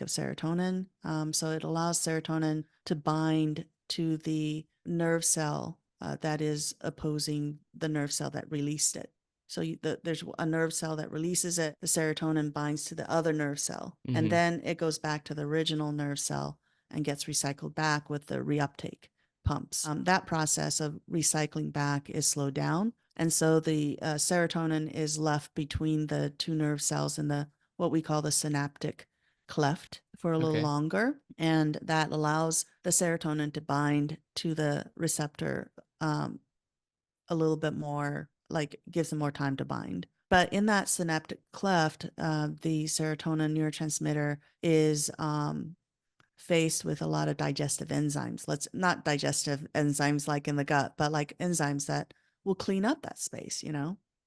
of serotonin. So it allows serotonin to bind to the nerve cell that is opposing the nerve cell that released it. So there's a nerve cell that releases it, the serotonin binds to the other nerve cell, and Mm-hmm. then it goes back to the original nerve cell and gets recycled back with the reuptake pumps. That process of recycling back is slowed down. And so the serotonin is left between the two nerve cells in the what we call the synaptic cleft for a little Okay. longer. And that allows the serotonin to bind to the receptor a little bit more, like gives them more time to bind. But in that synaptic cleft, the serotonin neurotransmitter is faced with a lot of digestive enzymes. Let's not digestive enzymes like in the gut, but like enzymes that will clean up that space,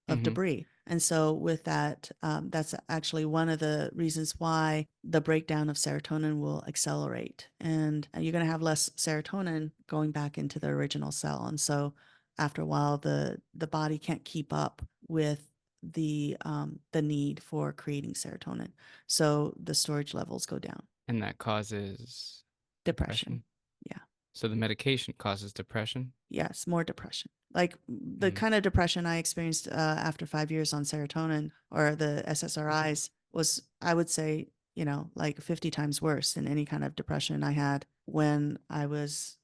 of Mm-hmm. debris. And so with that, that's actually one of the reasons why the breakdown of serotonin will accelerate. And you're going to have less serotonin going back into the original cell. And so after a while, the body can't keep up with the need for creating serotonin. So the storage levels go down. And that causes Depression. depression. Yeah. So the medication causes depression. Yes, more depression. Like the Mm. kind of depression I experienced after 5 years on serotonin or the SSRIs was, I would say, like 50 times worse than any kind of depression I had when I was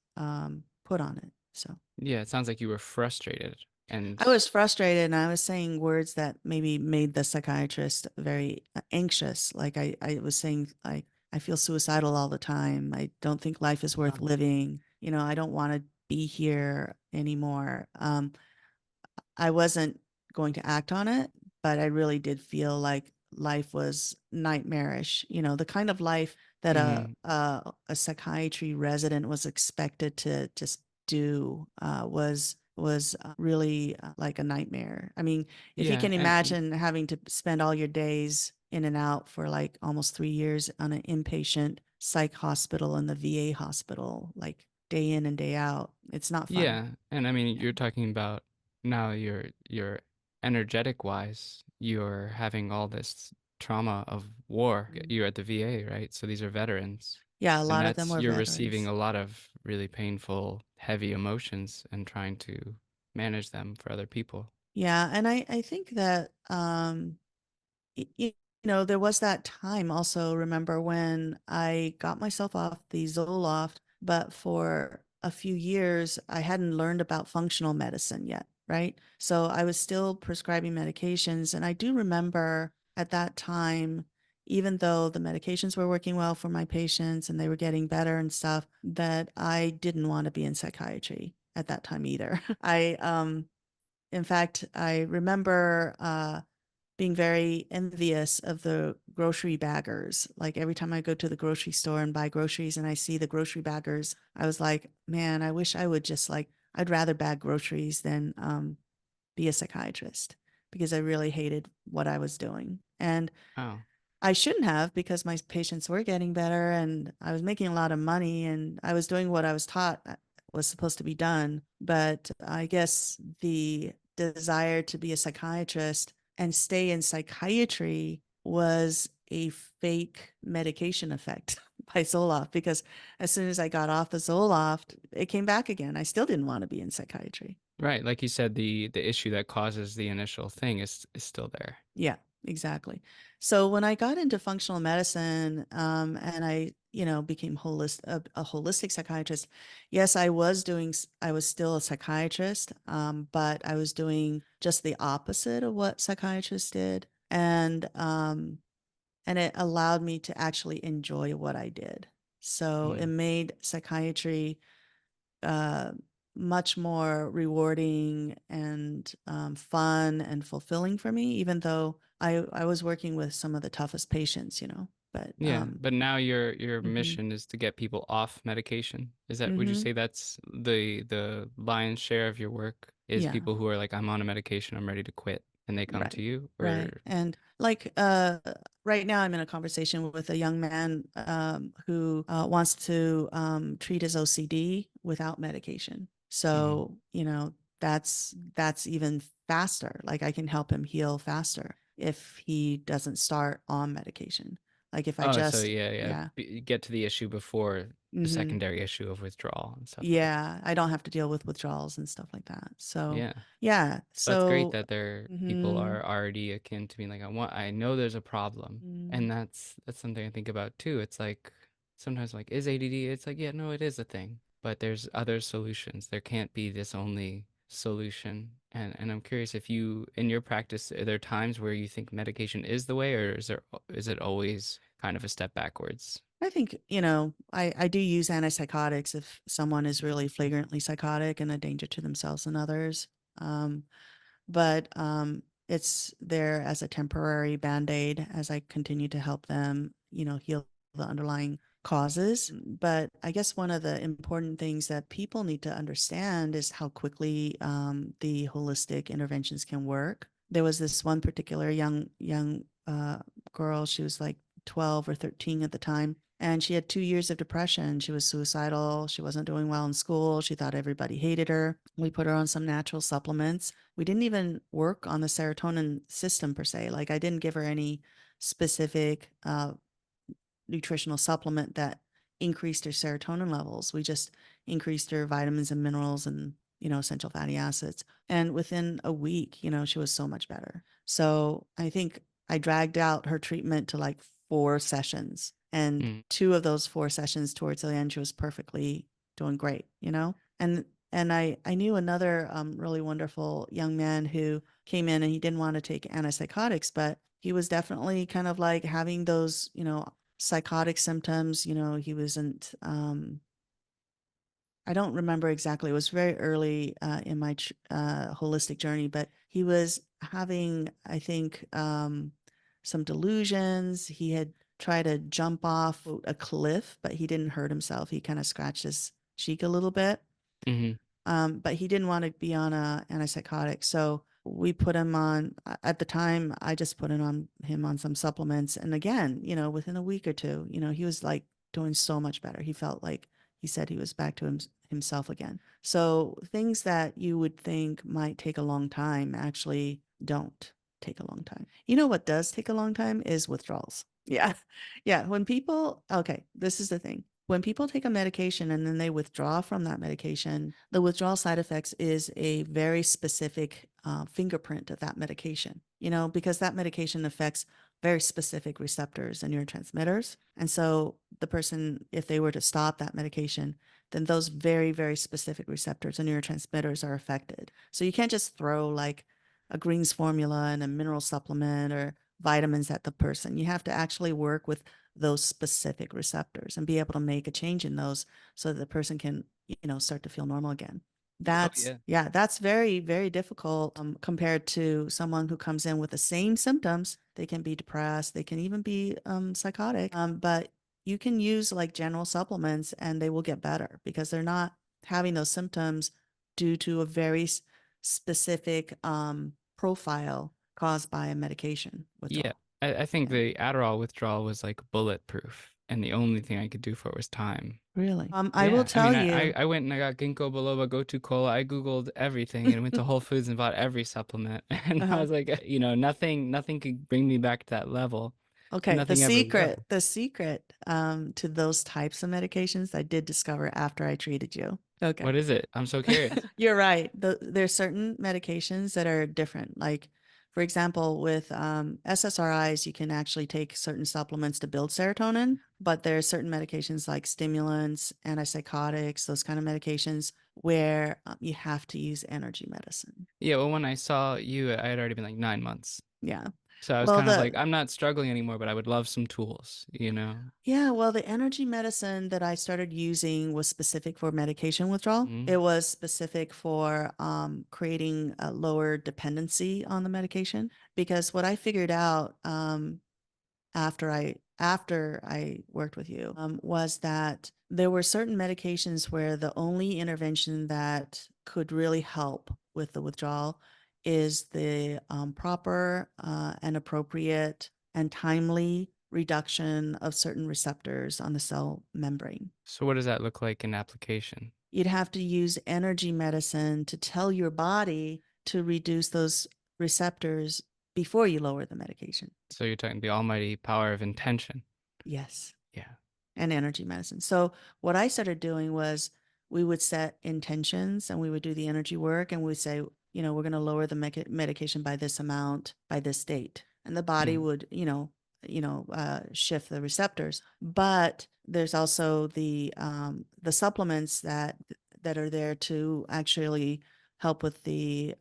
put on it. So Yeah, it sounds like you were frustrated. And I was frustrated and I was saying words that maybe made the psychiatrist very anxious. Like I was saying, like, I feel suicidal all the time. I don't think life is worth living. I don't want to be here anymore. I wasn't going to act on it, but I really did feel like life was nightmarish. The kind of life that mm, a psychiatry resident was expected to just do was really like a nightmare. I mean, if you yeah, can and imagine having to spend all your days in and out for like almost 3 years on an inpatient psych hospital in the VA hospital, like day in and day out, it's not fun. yeah, and I mean, Yeah. you're talking about now you're energetic wise, you're having all this trauma of war. Mhm. You're at the VA, right? So these are veterans. Yeah, a And lot of them that's were you're receiving veterans. a lot of really painful, heavy emotions and trying to manage them for other people. Yeah, and I think that there was that time also, remember when I got myself off the Zoloft, but for a few years I hadn't learned about functional medicine yet, right? So I was still prescribing medications, and I do remember at that time, even though the medications were working well for my patients and they were getting better and stuff, that I didn't want to be in psychiatry at that time either. In fact, I remember being very envious of the grocery baggers. Like every time I go to the grocery store and buy groceries and I see the grocery baggers, I was like, man, I wish I would just like, I'd rather bag groceries than be a psychiatrist because I really hated what I was doing. And Oh, I shouldn't have because my patients were getting better and I was making a lot of money and I was doing what I was taught was supposed to be done. But I guess the desire to be a psychiatrist and stay in psychiatry was a fake medication effect by Zoloft because as soon as I got off the Zoloft, it came back again. I still didn't want to be in psychiatry. right. Like you said, the issue that causes the initial thing is still there. Yeah, exactly. So when I got into functional medicine, and I, became a holistic psychiatrist, yes, I was still a psychiatrist, but I was doing just the opposite of what psychiatrists did. And it allowed me to actually enjoy what I did. So it Mm. made psychiatry uh, much more rewarding and fun and fulfilling for me, even though I was working with some of the toughest patients. But Yeah, but now your mhm, mission is to get people off medication. Is that, would you mhm, say that's the lion's share of your work is yeah. people who are like, I'm on a medication, I'm ready to quit, and they come to Right. you? Right. Or And like right now I'm in a conversation with a young man who wants to treat his OCD without medication. Mhm. So, that's even faster. Like I can help him heal faster if he doesn't start on medication. Like if I Oh, so just, yeah, yeah. yeah. Get to the issue before the Hmm. secondary issue of withdrawal and stuff like that. Yeah, I don't have to deal with withdrawals and stuff like that. So, Yeah. yeah. That's great So, that people hmm are already akin to being like, I know there's a problem. And that's something I think about too. It's like sometimes like, is ADD? It's like, yeah, no, it is a thing. But there's other solutions. There can't be this only solution. And I'm curious if you in your practice, are there times where you think medication is the way, or is it always kind of a step backwards? I think, I do use antipsychotics if someone is really flagrantly psychotic and a danger to themselves and others. Um, but it's there as a temporary band-aid as I continue to help them, heal the underlying causes. But I guess one of the important things that people need to understand is how quickly the holistic interventions can work. There was this one particular young girl. She was like 12 or 13 at the time. And she had 2 years of depression. She was suicidal. She wasn't doing well in school. She thought everybody hated her. We put her on some natural supplements. We didn't even work on the serotonin system per se. Like I didn't give her any specific nutritional supplement that increased her serotonin levels. We just increased her vitamins and minerals and, essential fatty acids. And within a week, she was so much better. So I think I dragged out her treatment to like 4 sessions. And Mm. 2 of those 4 sessions towards the end, she was perfectly doing great. And I knew another really wonderful young man who came in and he didn't want to take antipsychotics, but he was definitely kind of like having those, psychotic symptoms. He wasn't, I don't remember exactly. It was very early in my holistic journey, but he was having, I think, some delusions. He had tried to jump off a cliff, but he didn't hurt himself. He kind of scratched his cheek a little bit. Hmm. But he didn't want to be on a antipsychotic. So we put him on, at the time, I just put him on some supplements. And again, within a week or two, he was like doing so much better. He felt like he said he was back to himself again. So things that you would think might take a long time actually don't take a long time. You know what does take a long time is withdrawals. Yeah. Yeah. Okay, this is the thing. When people take a medication and then they withdraw from that medication, the withdrawal side effects is a very specific fingerprint of that medication, because that medication affects very specific receptors and neurotransmitters. And so the person, if they were to stop that medication, then those very, very specific receptors and neurotransmitters are affected. So you can't just throw like a greens formula and a mineral supplement or vitamins at the person. You have to actually work with those specific receptors and be able to make a change in those so that the person can, start to feel normal again. Oh That's, yeah. yeah, that's very, very difficult compared to someone who comes in with the same symptoms. They can be depressed, they can even be psychotic, but you can use like general supplements and they will get better because they're not having those symptoms due to a very specific profile caused by a medication Yeah, withdrawal. I think Yeah. the Adderall withdrawal was like bulletproof, and the only thing I could do for it was time. Really? I will Yeah, I mean, tell you. I went and I got ginkgo biloba, gotu kola. I Googled everything and went to Whole Foods and bought every supplement. And I Uh-huh. was like, nothing could bring me back to that level. Okay, the Nothing ever secret, will. the secret to those types of medications I did discover after I treated you. Okay. What is it? I'm so curious. You're right. There's certain medications that are different. Like, for example, with SSRIs, you can actually take certain supplements to build serotonin, but there are certain medications like stimulants, antipsychotics, those kind of medications where you have to use energy medicine. Yeah, well, when I saw you, I had already been like 9 months. Yeah. So I was Well, kind of like, the I'm not struggling anymore, but I would love some tools, you know? Yeah, well, the energy medicine that I started using was specific for medication withdrawal. It Mm. was specific for creating a lower dependency on the medication. Because what I figured out after I worked with you was that there were certain medications where the only intervention that could really help with the withdrawal is the proper and appropriate and timely reduction of certain receptors on the cell membrane. So what does that look like in application? You'd have to use energy medicine to tell your body to reduce those receptors before you lower the medication. So you're talking the almighty power of intention. Yes. Yeah. And energy medicine. So what I started doing was we would set intentions and we would do the energy work and we would say, we're going to lower the medication by this amount by this date. And the body Mm. would, shift the receptors. But there's also the supplements that are there to actually help with the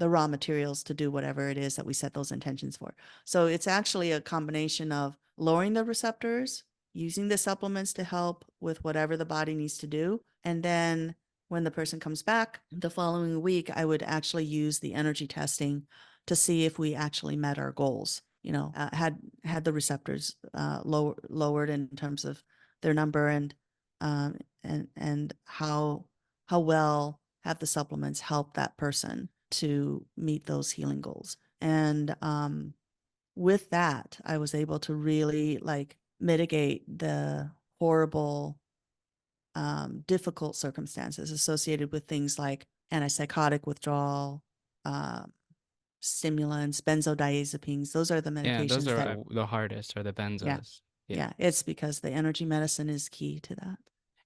raw materials to do whatever it is that we set those intentions for. So it's actually a combination of lowering the receptors, using the supplements to help with whatever the body needs to do. And then when the person comes back the following week, I would actually use the energy testing to see if we actually met our goals. Had the receptors lowered in terms of their number and how well have the supplements helped that person to meet those healing goals. And with that, I was able to really like mitigate the horrible, difficult circumstances associated with things like antipsychotic withdrawal, uh, stimulants, benzodiazepines. Those are the Yeah, those medications are that, the hardest, or the yeah, benzos. Yeah. yeah, it's because the energy medicine is key to that.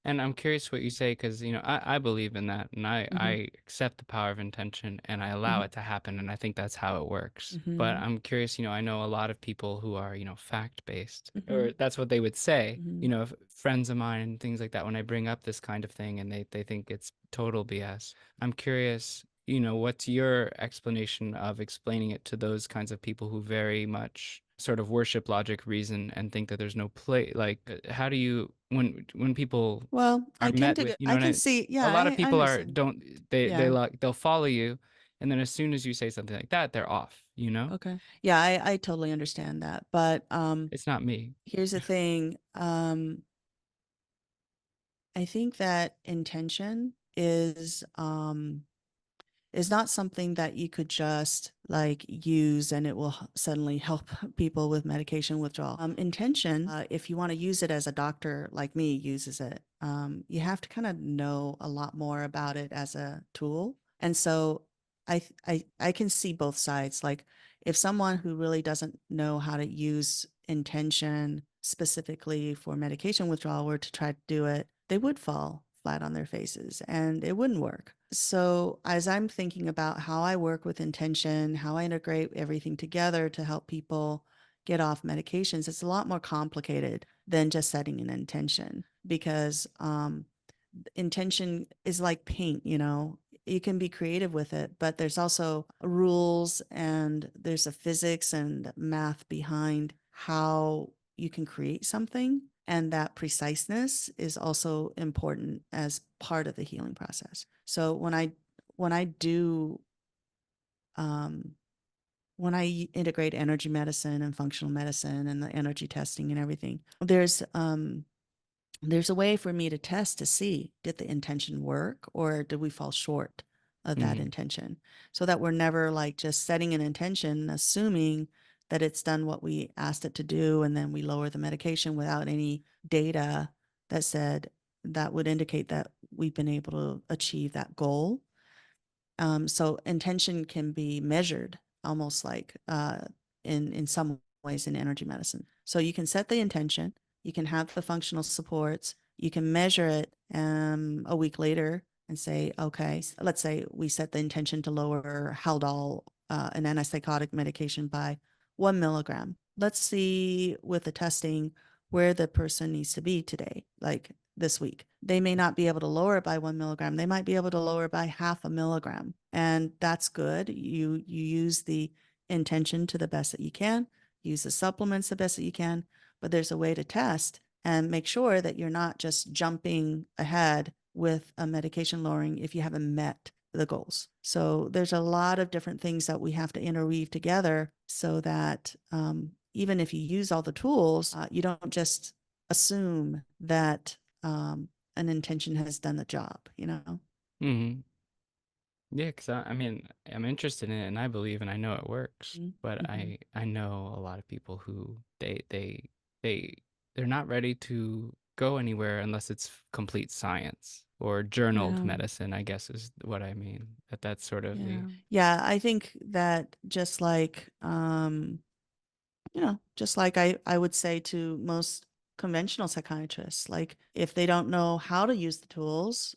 And I'm curious what you say because, I believe in that and Mm-hmm. I accept the power of intention and I allow Mm-hmm. it to happen. And I think that's how it works. But Mm-hmm. I'm curious, I know a lot of people who are, fact-based, Mm-hmm. or that's what they would say, Mm-hmm. friends of mine and things like that when I bring up this kind of thing and they think it's total BS. I'm curious, what's your explanation of explaining it to those kinds of people who very much sort of worship logic, reason, and think that there's no play. Like, how do you when people Well, are I tend met to, with, I can see, yeah, a lot of I people are understand. don't they Yeah. like they'll follow you, and then as soon as you say something like that, they're off. Okay. Yeah, I totally understand that. But It's not me. here's the thing. I think that intention is not something that you could just like use and it will suddenly help people with medication withdrawal. Intention, if you want to use it as a doctor like me uses it, you have to kind of know a lot more about it as a tool. And so I can see both sides. Like if someone who really doesn't know how to use intention specifically for medication withdrawal were to try to do it, they would fall flat on their faces and it wouldn't work. So, as I'm thinking about how I work with intention, how I integrate everything together to help people get off medications, it's a lot more complicated than just setting an intention because intention is like paint, you can be creative with it, but there's also rules and there's a physics and math behind how you can create something. And that preciseness is also important as part of the healing process. So when I do um, when I integrate energy medicine and functional medicine and the energy testing and everything, there's a way for me to test to see did the intention work or did we fall short of that Hmm. intention, so that we're never like just setting an intention assuming that it's done what we asked it to do and then we lower the medication without any data that said that would indicate that we've been able to achieve that goal. So intention can be measured almost like in some ways in energy medicine. So you can set the intention, you can have the functional supports, you can measure it a week later and say, okay, let's say we set the intention to lower Haldol, an antipsychotic medication, by 1 milligram. Let's see with the testing where the person needs to be today, like this week. They may not be able to lower it by 1 milligram. They might be able to lower it by half a milligram. And that's good. You use the intention to the best that you can, use the supplements the best that you can, but there's a way to test and make sure that you're not just jumping ahead with a medication lowering if you haven't met the goals. So there's a lot of different things that we have to interweave together so that even if you use all the tools, you don't just assume that an intention has done the job. Hmm. Yeah, because I mean, I'm interested in it and I believe and I know it works, but Mm-hmm. I know a lot of people who they they're not ready to go anywhere unless it's complete science or journaled Yeah. medicine, I guess is what I mean. That's sort of Yeah. the Yeah. I think that just like just like I would say to most conventional psychiatrists, like if they don't know how to use the tools,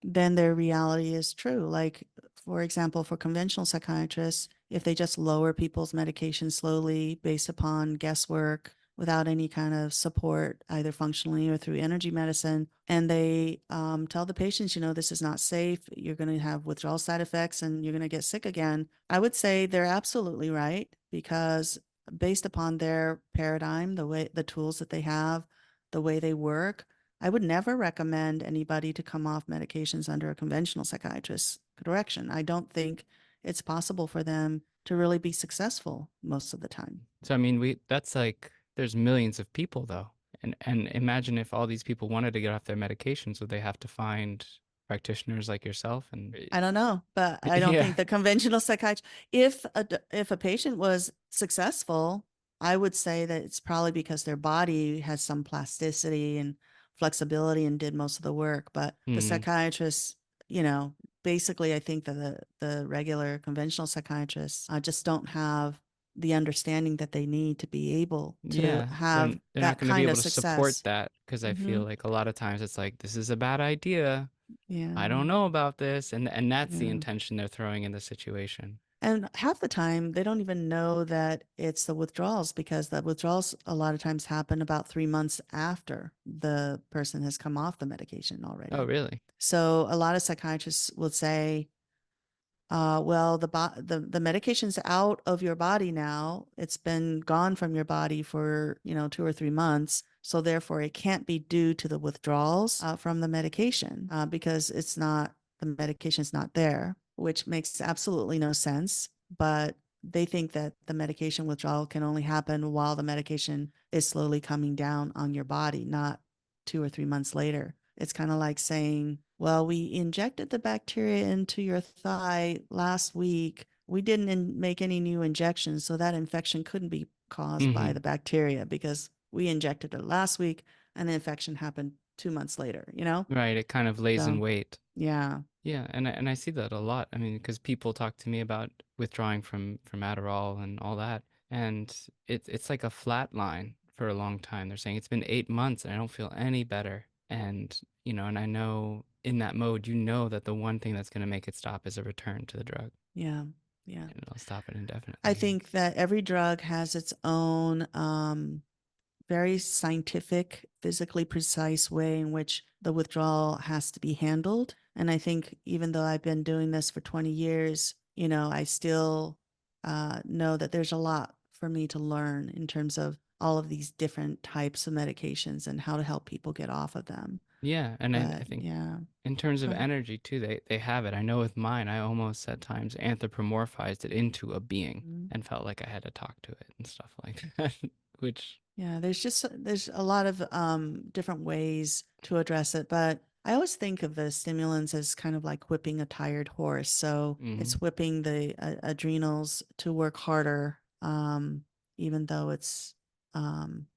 then their reality is true. Like, for example, for conventional psychiatrists, if they just lower people's medication slowly based upon guesswork without any kind of support, either functionally or through energy medicine, and they tell the patients, this is not safe, you're going to have withdrawal side effects and you're going to get sick again, I would say they're absolutely right because based upon their paradigm, the tools that they have, the way they work, I would never recommend anybody to come off medications under a conventional psychiatrist's direction. I don't think it's possible for them to really be successful most of the time. So I mean, we that's like there's millions of people though. And imagine if all these people wanted to get off their medications, would they have to find practitioners like yourself and I don't know, but I don't yeah. think the conventional psychiatry, if a patient was successful, I would say that it's probably because their body has some plasticity and flexibility and did most of the work. But the Mm, psychiatrists, you know, basically, I think that the regular conventional psychiatrists just don't have the understanding that they need to be able to yeah, have then they're not that going to be kind able of to support success. that because I Mm-hmm. feel like a lot of times it's like this is a bad idea. I Yeah. don't know about this, and that's the Yeah. intention they're throwing in the situation. And half the time, they don't even know that it's the withdrawals because the withdrawals a lot of times happen about 3 months after the person has come off the medication Oh, already. really? So a lot of psychiatrists will say, well, the medication's out of your body now. It's been gone from your body for 2 or 3 months, so therefore it can't be due to the withdrawals from the medication because the medication's not there, which makes absolutely no sense. But they think that the medication withdrawal can only happen while the medication is slowly coming down on your body, not 2 or 3 months later. It's kind of like saying, well, we injected the bacteria into your thigh last week. We didn't make any new injections, so that infection couldn't be caused by Mm-hmm. the bacteria because we injected it last week and the infection happened 2 months later? Right, it kind of lays in So, wait. yeah, Yeah, and I see that a lot. I mean, because people talk to me about withdrawing from Adderall and all that, and it's like a flat line for a long time. They're saying it's been 8 months and I don't feel any better. And and I know in that mode, you know that the one thing that's going to make it stop is a return to the drug, yeah, yeah. and it'll stop it I indefinitely. think that every drug has its own very scientific, physically precise way in which the withdrawal has to be handled. And I think even though I've been doing this for 20 years, I still know that there's a lot for me to learn in terms of all of these different types of medications and how to help people get off of them. Yeah, and I But think yeah, in terms go of ahead. energy too, they have it. I know with mine, I almost at times anthropomorphized it into a being Mhm. and felt like I had to talk to it and stuff like that, which Yeah, there's a lot of different ways to address it, but I always think of the stimulants as kind of like whipping a tired horse. So mhm. it's whipping the adrenals to work harder, even though um,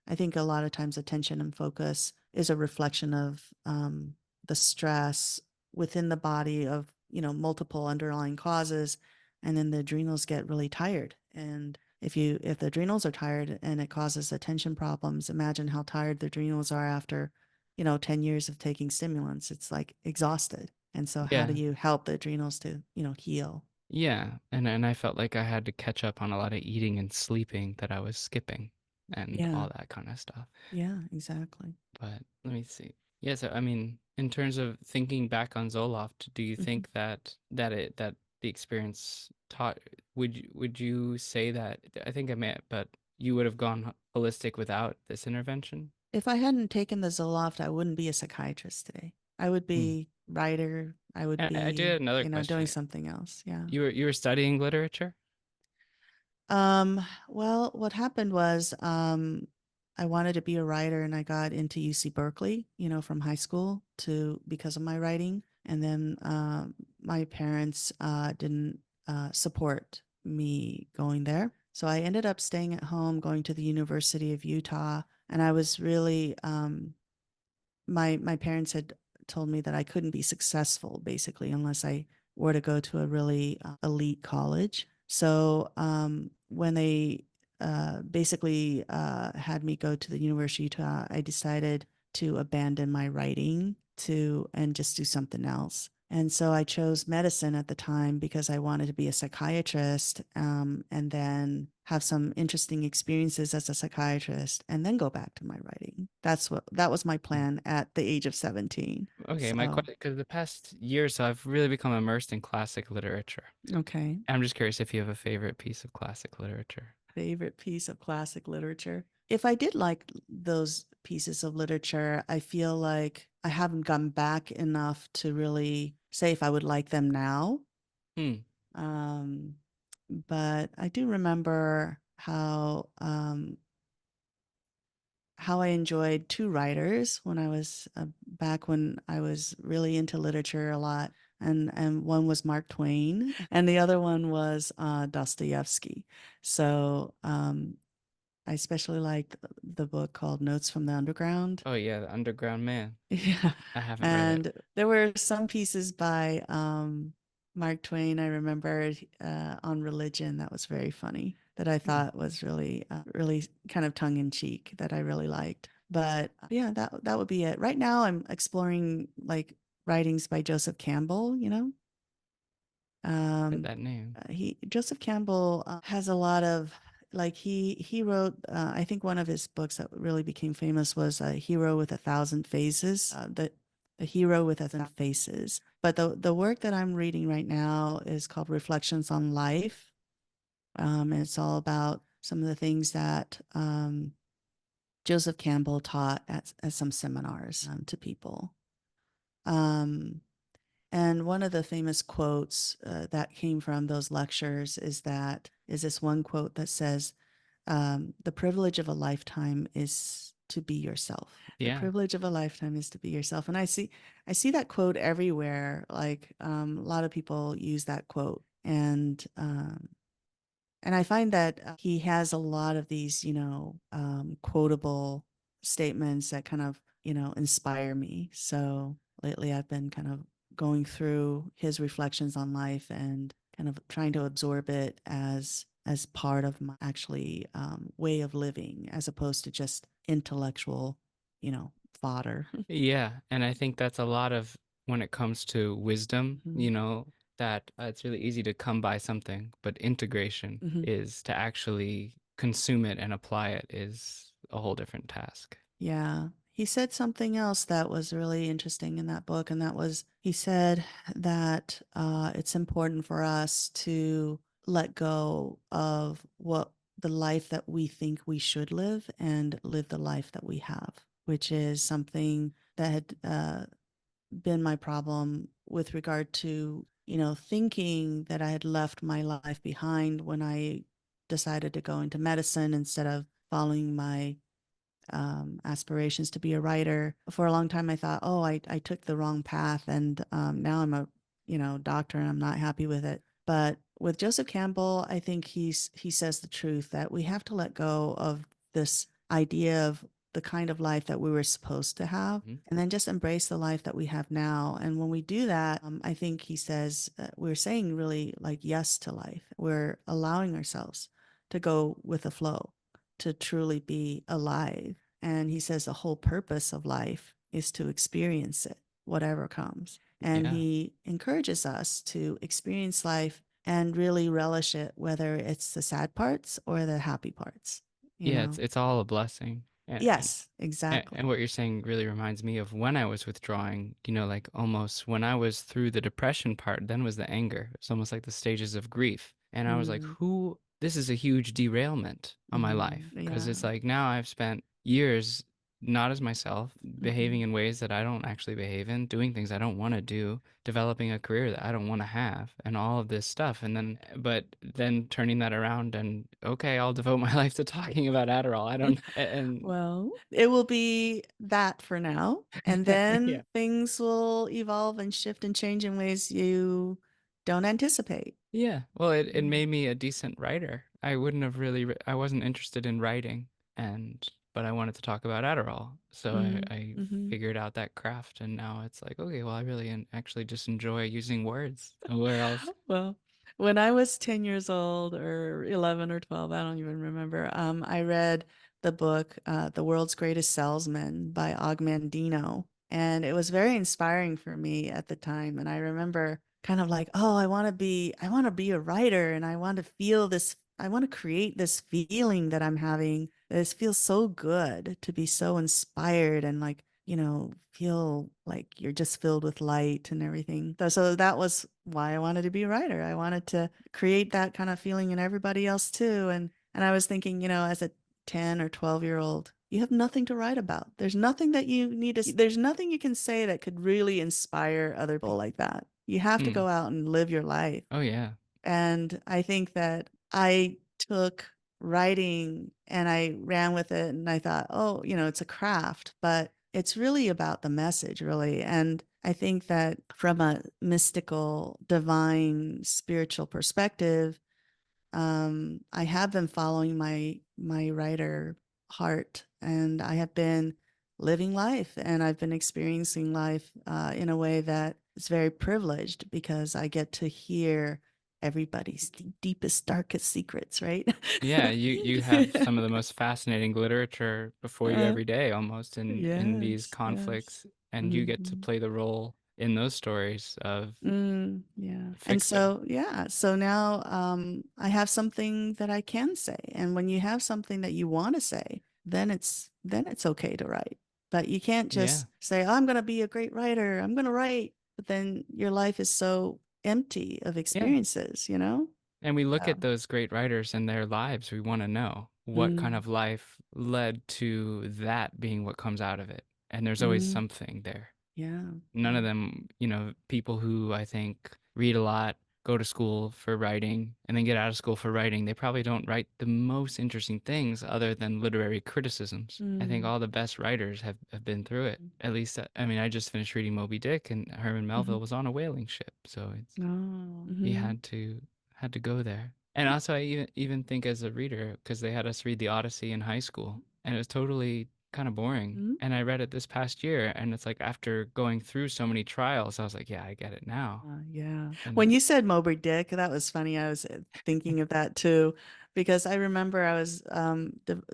I think a lot of times attention and focus is a reflection of the stress within the body of, multiple underlying causes. And then the adrenals get really tired. And if the adrenals are tired and it causes attention problems, imagine how tired the adrenals are after, 10 years of taking stimulants. It's like exhausted. And so how do Yeah. you help the adrenals to, heal? Yeah, and I felt like I had to catch up on a lot of eating and sleeping that I was skipping and Yeah. all that kind of stuff. Yeah, exactly. But let me see. Yeah, so I mean, in terms of thinking back on Zoloft, do you Mhm. think that the experience taught would you say that I think I meant, but you would have gone holistic without this intervention? If I hadn't taken the Zoloft, I wouldn't be a psychiatrist today. I would Hmm. be writer. I would And I do have be, another doing question. something else. Yeah. You were studying literature? Well, what happened was, I wanted to be a writer and I got into UC Berkeley, from high school because of my writing. And then, my parents, didn't, support me going there. So I ended up staying at home, going to the University of Utah. And I was really, my parents had told me that I couldn't be successful basically unless I were to go to a really elite college. So when they basically had me go to the University of Utah, I decided to abandon my writing to and just do something else. And so I chose medicine at the time because I wanted to be a psychiatrist, and then have some interesting experiences as a psychiatrist and then go back to my writing. That was my Mm. plan at the age of 17. Okay, my So, question, because the past year or so, I've really become immersed in classic literature. okay. I'm just curious if you have a favorite piece of classic literature. Favorite piece of classic literature. If I did like those pieces of literature, I feel like I haven't gone back enough to really say if I would like them now. Hmm. Um, but I do remember how I enjoyed two writers when I was back when I was really into literature a lot. And one was Mark Twain, and the other one was Dostoevsky. So I especially liked the book called Notes from the Underground. Oh yeah, The Underground Man. Yeah. I haven't read it. And there were some pieces by Mark Twain, I remember, on religion that was very funny, that I Hmm. thought was really, really kind of tongue in cheek, that I really liked. But yeah, that would be it. Right now, I'm exploring like writings by Joseph Campbell, you know? Heard Um, that name. he Joseph Campbell has a lot of like he wrote I think one of his books that really became famous was A Hero with a Thousand Faces. The Hero with a Thousand Faces. But the work that I'm reading right now is called Reflections on Life, and it's all about some of the things that Joseph Campbell taught at some seminars to people. Um, And one of the famous quotes that came from those lectures is this one quote that says, "The privilege of a lifetime is to be yourself. The Yeah. privilege of a lifetime is to be yourself." And I see that quote everywhere. Like a lot of people use that quote, and I find that he has a lot of these, quotable statements that kind of, inspire me. So lately I've been kind of going through his reflections on life and kind of trying to absorb it as part of my actually way of living, as opposed to just intellectual, fodder. Yeah, and I think that's a lot of when it comes to wisdom, Mhm. that it's really easy to come by something, but integration Mhm. is to actually consume it and apply it is a whole different task. Yeah. He said something else that was really interesting in that book, and that was he said that it's important for us to let go of what the life that we think we should live and live the life that we have, which is something that had been my problem with regard to, thinking that I had left my life behind when I decided to go into medicine instead of following my aspirations to be a writer. For a long time, I thought, oh, I took the wrong path, and now I'm a doctor, and I'm not happy with it. But with Joseph Campbell, I think he says the truth that we have to let go of this idea of the kind of life that we were supposed to have, Mhm. and then just embrace the life that we have now. And when we do that, I think he says we're saying really like yes to life. We're allowing ourselves to go with the flow, to truly be alive. And he says the whole purpose of life is to experience it, whatever comes. And Yeah. he encourages us to experience life and really relish it, whether it's the sad parts or the happy parts, you Yeah, it's know? it's all a blessing. Yes, And exactly. what you're saying really reminds me of when I was withdrawing, like almost when I was through the depression part, then was the anger. It's almost like the stages of grief. And I was like, Mm, this is a huge derailment on my life. Because yeah. it's like now I've spent years not as myself, behaving Hmm. in ways that I don't actually behave in, doing things I don't want to do, developing a career that I don't want to have, and all of this stuff. And then, but then turning that around and, okay, I'll devote my life to talking about Adderall. I don't, and Well, it will be that for now. And then yeah. things will evolve and shift and change in ways you don't anticipate. Yeah. Well, it Mm. made me a decent writer. I wouldn't have really, I wasn't interested in writing, but I wanted to talk about Adderall. So Mm, I hmm. figured out that craft, and now it's like, okay, well, I really actually just enjoy using words. Where else? Well, When I was 10 years old or 11 or 12, I don't even remember, I read the book, The World's Greatest Salesman by Og Mandino. And it was very inspiring for me at the time. And I remember kind of like, oh, I want to be a writer and I want to feel this, I want to create this feeling that I'm having. This feels so good to be so inspired and like, feel like you're just filled with light and everything. So that was why I wanted to be a writer. I wanted to create that kind of feeling in everybody else too. And I was thinking, as a 10 or 12-year-old, you have nothing to write about. There's nothing that you need to, there's nothing you can say that could really inspire other people like that. You have to Hmm. go out and live your life. Oh yeah. And I think that I took writing and I ran with it and I thought, oh, it's a craft, but it's really about the message, really. And I think that from a mystical, divine, spiritual perspective, I have been following my writer heart, and I have been living life, and I've been experiencing life in a way that is very privileged because I get to hear everybody's deepest, darkest secrets, right? Yeah, you have some of the most fascinating literature before you uh, every day almost in these yes, yes. conflicts, and you get to Mhm. play the role in those stories of Yeah. And fixer. so, yeah, so now I have something that I can say. And when you have something that you want to say, then it's okay to write. But you can't Yeah. just say, oh, I'm going to be a great writer. I'm going to write. But then your life is so empty of Yeah. experiences, you know? And we look So, at those great writers and their lives. We want to know what kind mm, of life led to that being what comes out of it. And there's always mm, something there. yeah, None yeah. of them, people who I think read a lot, go to school for writing, and then get out of school for writing, they probably don't write the most interesting things other than literary criticisms. I think Mm, all the best writers have been through it. At least, I mean, I just finished reading Moby Dick, and Herman mm-hmm. Melville was on a whaling ship, so Oh, he mm-hmm. had to go there. And also, I even think as a reader, because they had us read the Odyssey in high school, and it was totally kind of boring. Mm-hmm. And I read it this past year, and it's like after going through so many trials, I was like, yeah, I get it now. Yeah. When And you said Moby Dick, that was funny. I was thinking of that too, because I remember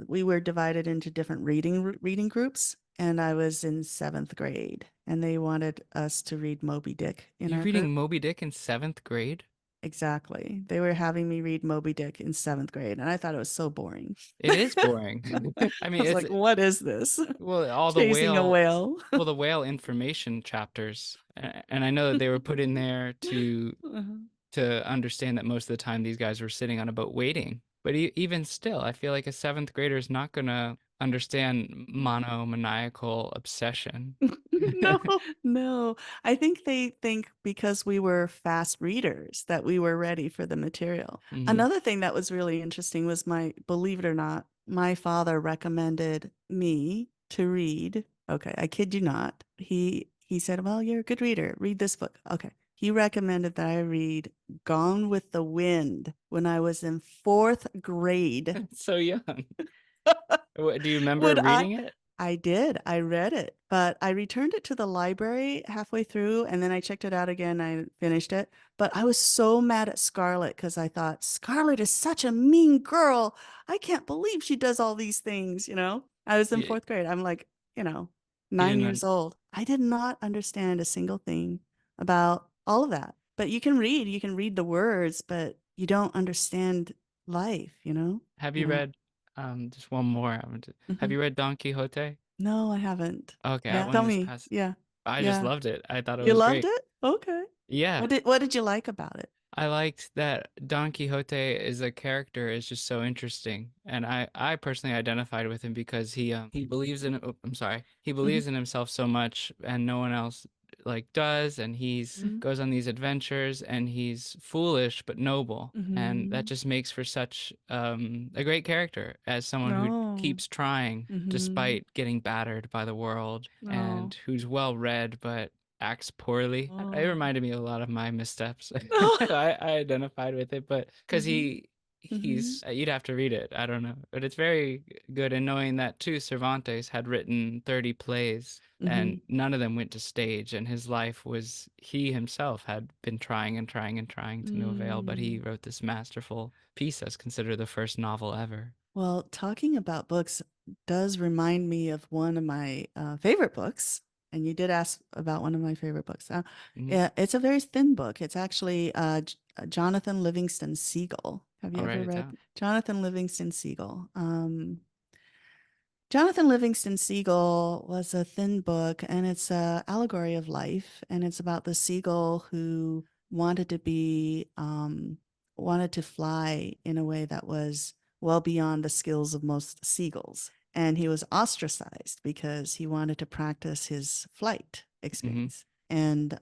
we were divided into different reading groups, and I was in seventh grade, and they wanted us to read Moby Dick in you're our group. reading Moby Dick in seventh grade? Exactly. They were having me read Moby Dick in seventh grade, and I thought it was so boring. It is boring. I I mean, was it's like, what is this? well, all the Chasing a whale, whale. well, the whale information chapters, and I know that they were put in there Uh-huh. to understand that most of the time these guys were sitting on a boat waiting. But even still, I feel like a seventh grader is not going to understand monomaniacal obsession. No, no. I think they think because we were fast readers that we were ready for the material. Hmm. Another thing that was really interesting was believe it or not, my father recommended me to read. Okay, I kid you not. He said, "Well, you're a good reader. Read this book." Okay. He recommended that I read Gone with the Wind when I was in fourth grade. So young. Do you remember Would I? reading it? I did. I read it, but I returned it to the library halfway through and then I checked it out again. I finished it. But I was so mad at Scarlett because I thought, Scarlett is such a mean girl. I can't believe she does all these things. I was in You, fourth grade. I'm like, you 9 years didn't. old. I did not understand a single thing about all of that. But you can read the words, but you don't understand life. Have You you know. read? Just one more. Have Mhm. you read Don Quixote? No, I haven't. Okay, I Yeah, won tell this me. past. Yeah. I just Yeah. loved it. I thought it You was loved great. it? Okay. Yeah. What did you like about it? I liked that Don Quixote is a character is just so interesting, and I personally identified with him because he believes in I'm sorry, he Hmm. believes in himself so much, and no one else like does, and he's Hmm. goes on these adventures, and he's foolish but noble, and that Hmm. just makes for such a great character as someone who No. keeps trying Hmm. despite getting battered by the world, No. and who's well read but acts poorly. It Oh. reminded me a lot of my missteps. No. I identified with it, but because Hmm. Hmm. he's you'd have to read it. I don't know, but it's very good. And knowing that too, Cervantes had written 30 plays, Hmm. and none of them went to stage. And his life was he himself had been trying and trying and trying to no avail. But he Mm. wrote this masterful piece that's considered the first novel ever. Well, talking about books does remind me of one of my favorite books. And you did ask about one of my favorite books. Hmm. Yeah, it's a very thin book. It's actually Jonathan Livingston Seagull. Have you I'll write ever it read down. Jonathan Livingston Seagull? Jonathan Livingston Seagull was a thin book, and it's a allegory of life, and it's about the seagull who wanted to fly in a way that was well beyond the skills of most seagulls. And he was ostracized because he wanted to practice his flight Hmm. experience. And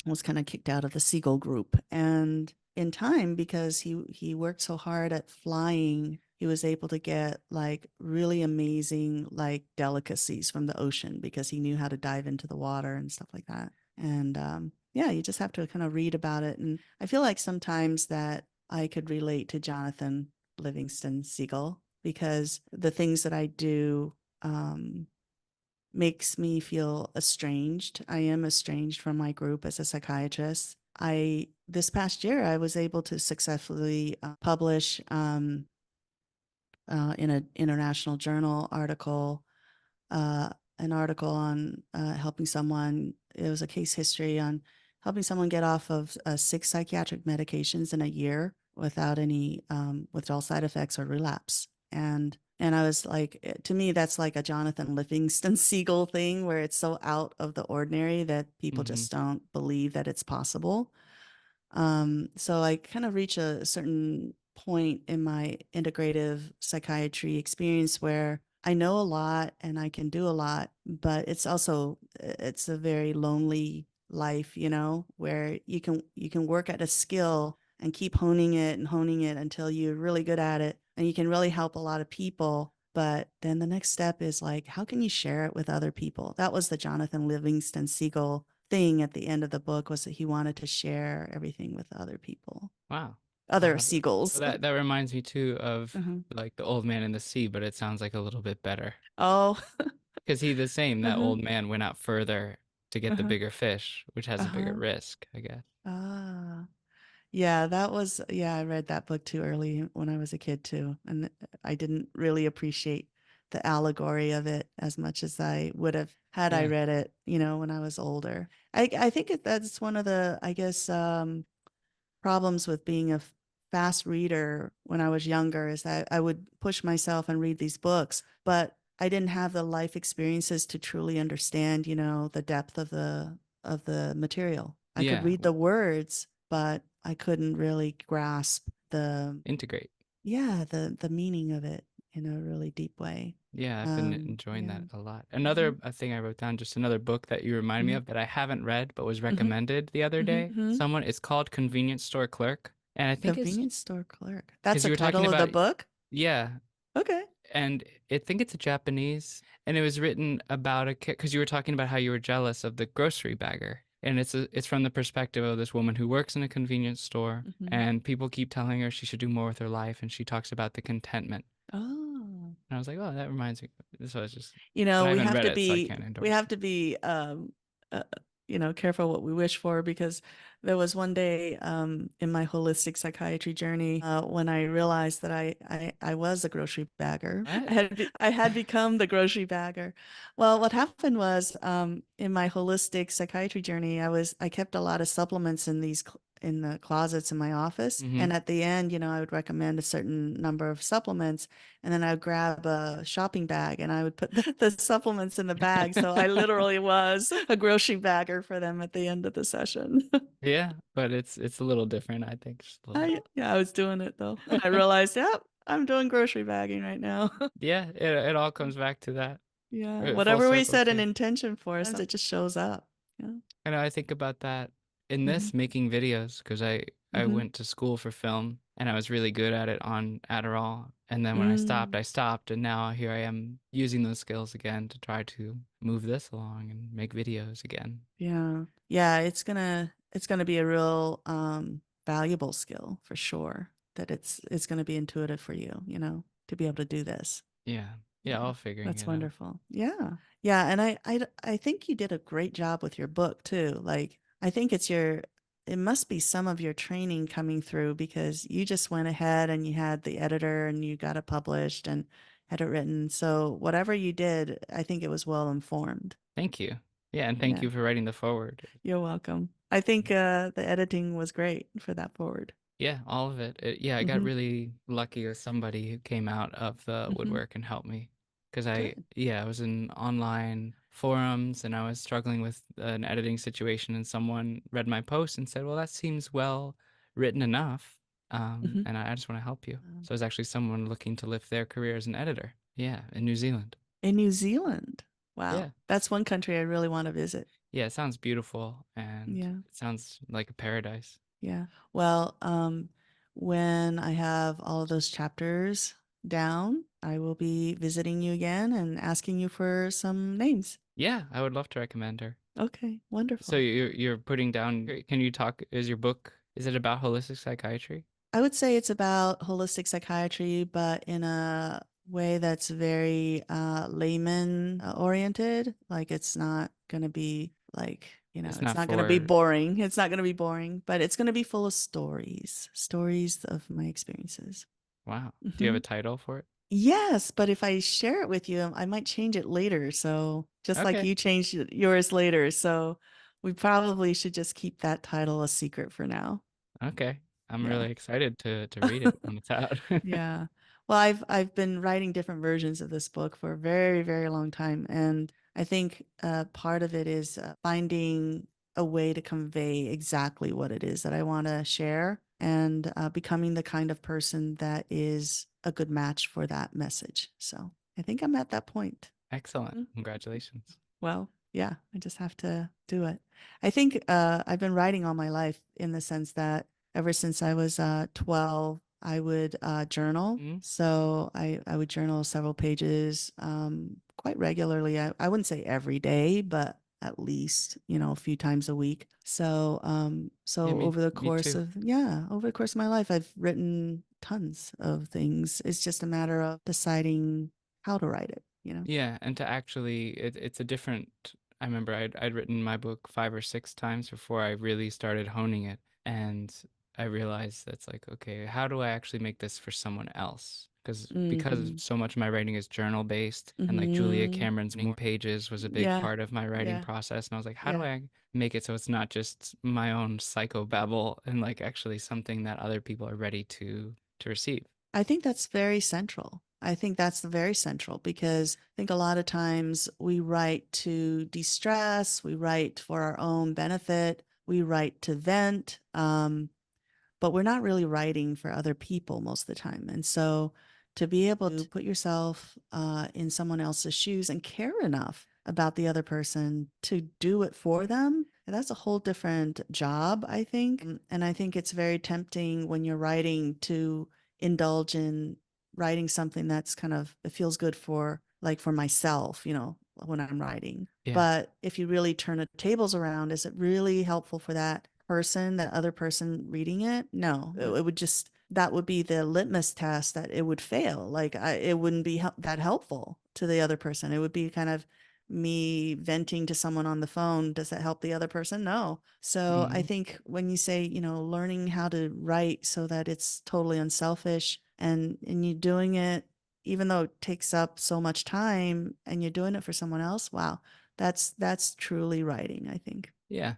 was kind of kicked out of the Seagull group. And in time, because he worked so hard at flying, he was able to get like really amazing like delicacies from the ocean because he knew how to dive into the water and stuff like that. And yeah, you just have to kind of read about it. And I feel like sometimes that I could relate to Jonathan Livingston Seagull because the things that I do makes me feel estranged. I am estranged from my group as a psychiatrist. I this past year I was able to successfully publish in an international journal article, uh, an article on helping someone. It was a case history on helping someone get off of 6 psychiatric medications in a year without any withdrawal side effects or relapse. And I was like, to me, that's like a Jonathan Livingston Seagull thing where it's so out of the ordinary that people Hmm. just don't believe that it's possible. So I kind of reach a certain point in my integrative psychiatry experience where I know a lot and I can do a lot, but it's a very lonely life, where you can work at a skill and keep honing it until you're really good at it and you can really help a lot of people. But then the next step is like, how can you share it with other people? That was the Jonathan Livingston Seagull thing at the end of the book, was that he wanted to share everything with other people, Wow. I'll other have it. seagulls. That reminds me too of Uh-huh. like the old man in the sea, but it sounds like a little bit better. Oh. Because he the same, that Uh-huh. old man went out further to get the Uh-huh. bigger fish, which has a bigger Uh-huh. risk, I guess. Ah. Yeah, I read that book too early when I was a kid too. And I didn't really appreciate the allegory of it as much as I would have had I Yeah. read it, when I was older. I think that's one of the, I guess, problems with being a fast reader when I was younger is that I would push myself and read these books, but I didn't have the life experiences to truly understand, the depth of the material. I could Yeah. read the words, but I couldn't really grasp Integrate. the meaning of it in a really deep way. Yeah, I've been enjoying Yeah. that a lot. Hmm. Another thing I wrote down, just another book that you reminded me Hmm. of that I haven't read but was Hmm. recommended the other Hmm. day. Hmm. Someone, it's called Convenience Store Clerk. And I think it's Convenience store clerk. That's because the you were talking title of the about, book. yeah, Okay. and I think it's a Japanese, and it was written about a kid because you were talking about how you were jealous of the grocery bagger, and it's from the perspective of this woman who works in a convenience store, Hmm. and people keep telling her she should do more with her life, and she talks about the contentment, Oh. and I was like, oh, that reminds me. So it's just, You but know, I we haven't have read to it, so I be can't we endorse have it. to be uh, careful what we wish for, because there was one day in my holistic psychiatry journey when I realized that I was a grocery bagger. What? I had become the grocery bagger. Well, what happened was in my holistic psychiatry journey, I kept a lot of supplements in the closets in my office, Mm-hmm. and at the end, I would recommend a certain number of supplements, and then I would grab a shopping bag and I would put the supplements in the bag. So I literally was a grocery bagger for them at the end of the session. Yeah, but it's a little different, I think, just a little bit. Yeah, I was doing it though. I realized, yep, I'm doing grocery bagging right now. Yeah, it all comes back to that. Yeah, Full whatever we circle set an too. intention for, sometimes it just shows up. Yeah. I know I think about that in Hmm. this making videos because I Hmm. went to school for film and I was really good at it on Adderall. And then when Mm. I stopped, and now here I am using those skills again to try to move this along and make videos again. Yeah. Yeah, it's gonna be a real valuable skill for sure. that it's going to be intuitive for you, to be able to do this. Yeah. Yeah, Yeah, all figuring that's it out. wonderful. Yeah. Yeah, and I think you did a great job with your book too. Like I think it must be some of your training coming through because you just went ahead and you had the editor and you got it published and had it written. So whatever you did, I think it was well informed. Thank you. Yeah, and thank Yeah, you for writing the forward. you're welcome. I think the editing was great for that forward. Yeah, all of it. Yeah, I got Mm-hmm. really lucky with somebody who came out of the Mm-hmm. woodwork and helped me. Because Good. I was in online forums and I was struggling with an editing situation, and someone read my post and said, "Well, that seems well written enough, Mm-hmm. and I just want to help you." So it's actually someone looking to lift their career as an editor. Yeah, in New Zealand. In New Zealand. Yeah. Wow. That's one country I really want to visit. Yeah, it sounds beautiful and Yeah. it sounds like a paradise. Yeah. Well, when I have all of those chapters down, I will be visiting you again and asking you for some names. Yeah, I would love to recommend her. Okay, So wonderful. you're putting down. Can you talk? Is your book? Is it about holistic psychiatry? I would say it's about holistic psychiatry, but in a way that's very layman oriented. Like it's not going to be like, It's it's not not going to be for. boring. It's not going to be boring, but it's going to be full of stories, stories of my experiences. Wow. Do you have Hmm. a title for it? Yes, but if I share it with you, I might change it later. So just like Okay. you changed yours later. So we probably should just keep that title a secret for now. Okay. I'm Yeah. really excited to read it when it's out. Yeah. Well, I've been writing different versions of this book for a very, very long time, and I think part of it is finding a way to convey exactly what it is that I want to share, and becoming the kind of person that is a good match for that message. So I think I'm at that point. Excellent. Mm. Congratulations. Well, yeah, I just have to do it. I think I've been writing all my life in the sense that ever since I was 12, I would journal. Mm, So I would journal several pages quite regularly. I wouldn't say every day, but at least, a few times a week. So yeah, so me over the me course too. of yeah, over the course of my life, I've written tons of things. It's just a matter of deciding how to write it. Yeah, and to actually, it's a different. I remember I'd written my book 5 or 6 times before I really started honing it, and I realized that's like, okay, how do I actually make this for someone else? Because Mm-hmm. so much of my writing is journal based, and like Julia Mm-hmm. Cameron's morning pages was a big Yeah. part of my writing Yeah. process, and I was like, how do Yeah. I make it so it's not just my own psychobabble and like actually something that other people are ready to receive? I think that's very central. I think that's very central because I think a lot of times we write to de-stress, we write for our own benefit, we write to vent. But we're not really writing for other people most of the time. And so to be able to put yourself in someone else's shoes and care enough about the other person to do it for them, that's a whole different job, I think. And I think it's very tempting when you're writing to indulge in writing something that's kind of, it feels good for like for myself, when I'm writing. Yeah. But if you really turn the tables around, is it really helpful for that other person reading it? No, it would just, that would be the litmus test that it would fail. Like it wouldn't be that helpful to the other person. It would be kind of me venting to someone on the phone. Does that help the other person? No. So I Mm, think when you say, learning how to write so that it's totally unselfish and you're doing it, even though it takes up so much time and you're doing it for someone else, wow, that's truly writing, I think. yeah,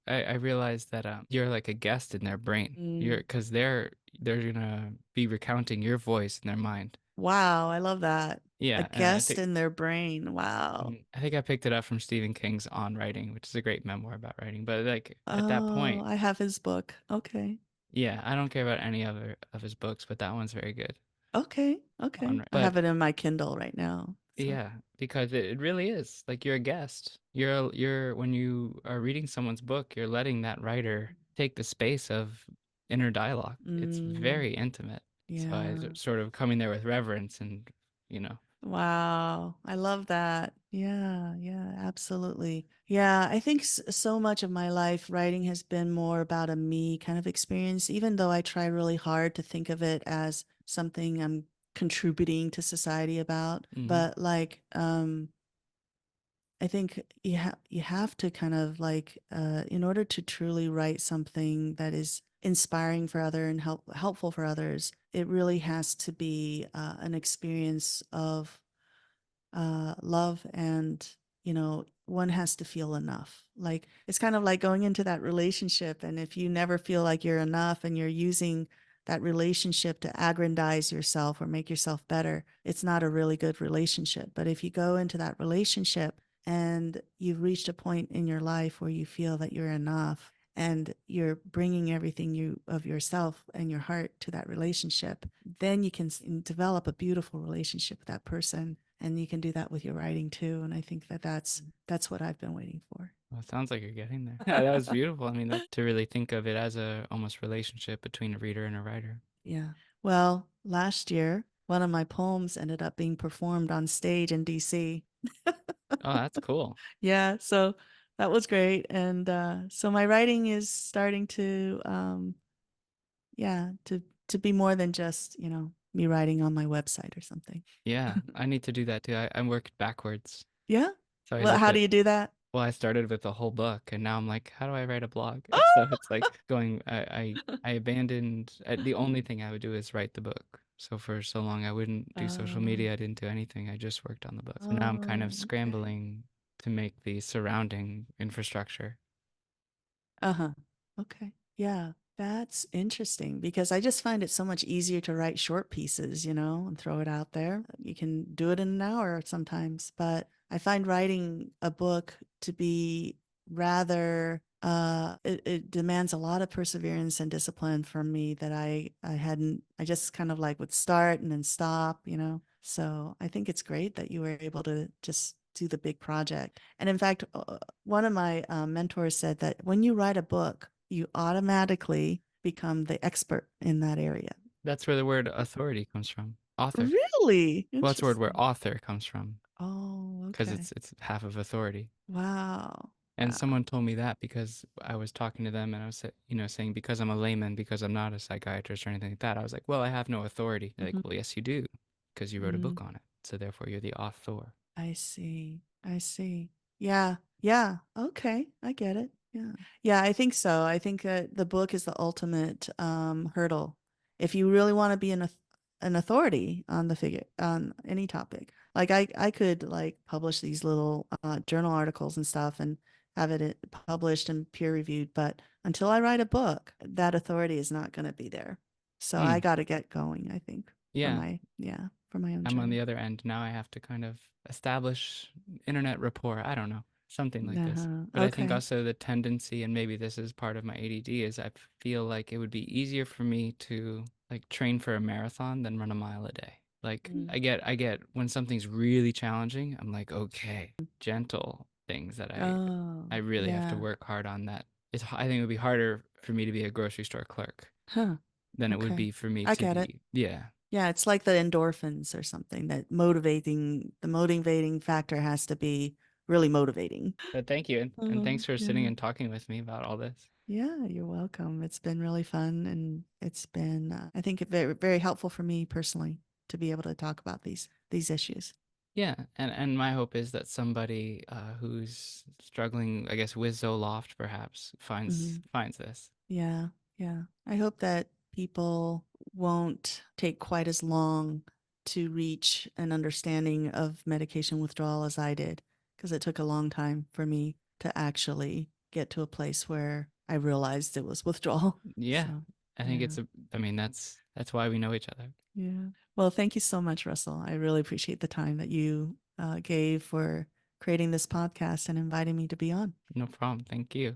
I realized that you're like a guest in their brain. Mm. Because they're gonna be recounting your voice in their mind. Wow, I love that. A Yeah, and guest in their brain. Wow. I think I picked it up from Stephen King's On Writing, which is a great memoir about writing. But like at that Oh, point, I have his book. Okay. yeah, I don't care about any other of his books, but that one's very good. Okay. On Okay. I but have it in my Kindle right now. So, yeah, because it really is like you're a guest. You're when you are reading someone's book, you're letting that writer take the space of inner dialogue. It's mm, very intimate. So yeah. sort of coming there with reverence and, you know, Wow. I love that. Yeah, yeah, absolutely. Yeah, I think so much of my life writing has been more about a me kind of experience, even though I try really hard to think of it as something I'm contributing to society about. Hmm. But like, I think you have to kind of like in order to truly write something that is inspiring for other and helpful for others, it really has to be an experience of love, and one has to feel enough. Like it's kind of like going into that relationship, and if you never feel like you're enough and you're using that relationship to aggrandize yourself or make yourself better, it's not a really good relationship. But if you go into that relationship and you've reached a point in your life where you feel that you're enough and you're bringing everything you of yourself and your heart to that relationship, then you can develop a beautiful relationship with that person, and you can do that with your writing too. And I think that that's what I've been waiting for. Well, it sounds like you're getting there. Yeah, that was beautiful. I mean, that to really think of it as a almost relationship between a reader and a writer. Yeah. Well, last year, one of my poems ended up being performed on stage in DC. Oh, that's cool. Yeah, so that was great. And so my writing is starting to yeah, to be more than just, me writing on my website or something. Yeah, I need to do that too. I work backwards. Yeah. So I Well, look how do at, you do that? well, I started with a whole book and now I'm like, how do I write a blog? So Oh! it's like going, I abandoned, the only thing I would do is write the book. So for so long, I wouldn't do social Oh, media. I didn't do anything. I just worked on the book. So now I'm kind of oh, okay. scrambling to make the surrounding infrastructure. Uh-huh. Okay. Yeah, that's interesting because I just find it so much easier to write short pieces, and throw it out there. You can do it in an hour sometimes, but I find writing a book to be rather it demands a lot of perseverance and discipline from me that I just kind of like would start and then stop. So I think it's great that you were able to just do the big project. And in fact, one of my mentors said that when you write a book, you automatically become the expert in that area. That's where the word authority comes from. Author. Really Well, that's the word where interesting. author comes from Oh, because okay. it's half of authority. Wow. And Wow. someone told me that because I was talking to them and I was, saying because I'm a layman, because I'm not a psychiatrist or anything like that. I was like, well, I have no authority. They're like, Mhm. well, yes, you do, because you wrote a Mm, book on it. So therefore, you're the author. I see. I see. Yeah. Yeah. Okay. I get it. Yeah. Yeah, I think so. I think that the book is the ultimate hurdle. If you really want to be an authority on the figure on any topic. Like I could like publish these little journal articles and stuff and have it published and peer reviewed, but until I write a book, that authority is not going to be there. So I Hmm. got to get going, I think, for Yeah, my own I'm on the journey. other end now. I have to kind of establish internet rapport. I don't know, something like this. Uh-huh. But I think Okay. also the tendency, and maybe this is part of my ADD, is I feel like it would be easier for me to like train for a marathon than run a mile a day. Like Mm. I get when something's really challenging, I'm like, okay, gentle things that I Oh, really have to yeah. work hard on that. I think it would be harder for me to be a grocery store clerk Huh. than it would Okay. be for me I to get it. be, yeah. Yeah, it's like the endorphins or something that the motivating factor has to be really motivating. But thank you, and thanks for sitting Yeah. and talking with me about all this. Yeah, you're welcome. It's been really fun, and it's been I think very very helpful for me personally to be able to talk about these issues. Yeah, and my hope is that somebody who's struggling, I guess, with Zoloft perhaps Hmm. finds this. Yeah, yeah. I hope that people won't take quite as long to reach an understanding of medication withdrawal as I did, because it took a long time for me to actually get to a place where I realized it was withdrawal. Yeah, So, I think yeah. I mean, that's why we know each other. Yeah. Well, thank you so much, Russell. I really appreciate the time that you gave for creating this podcast and inviting me to be on. No problem. Thank you.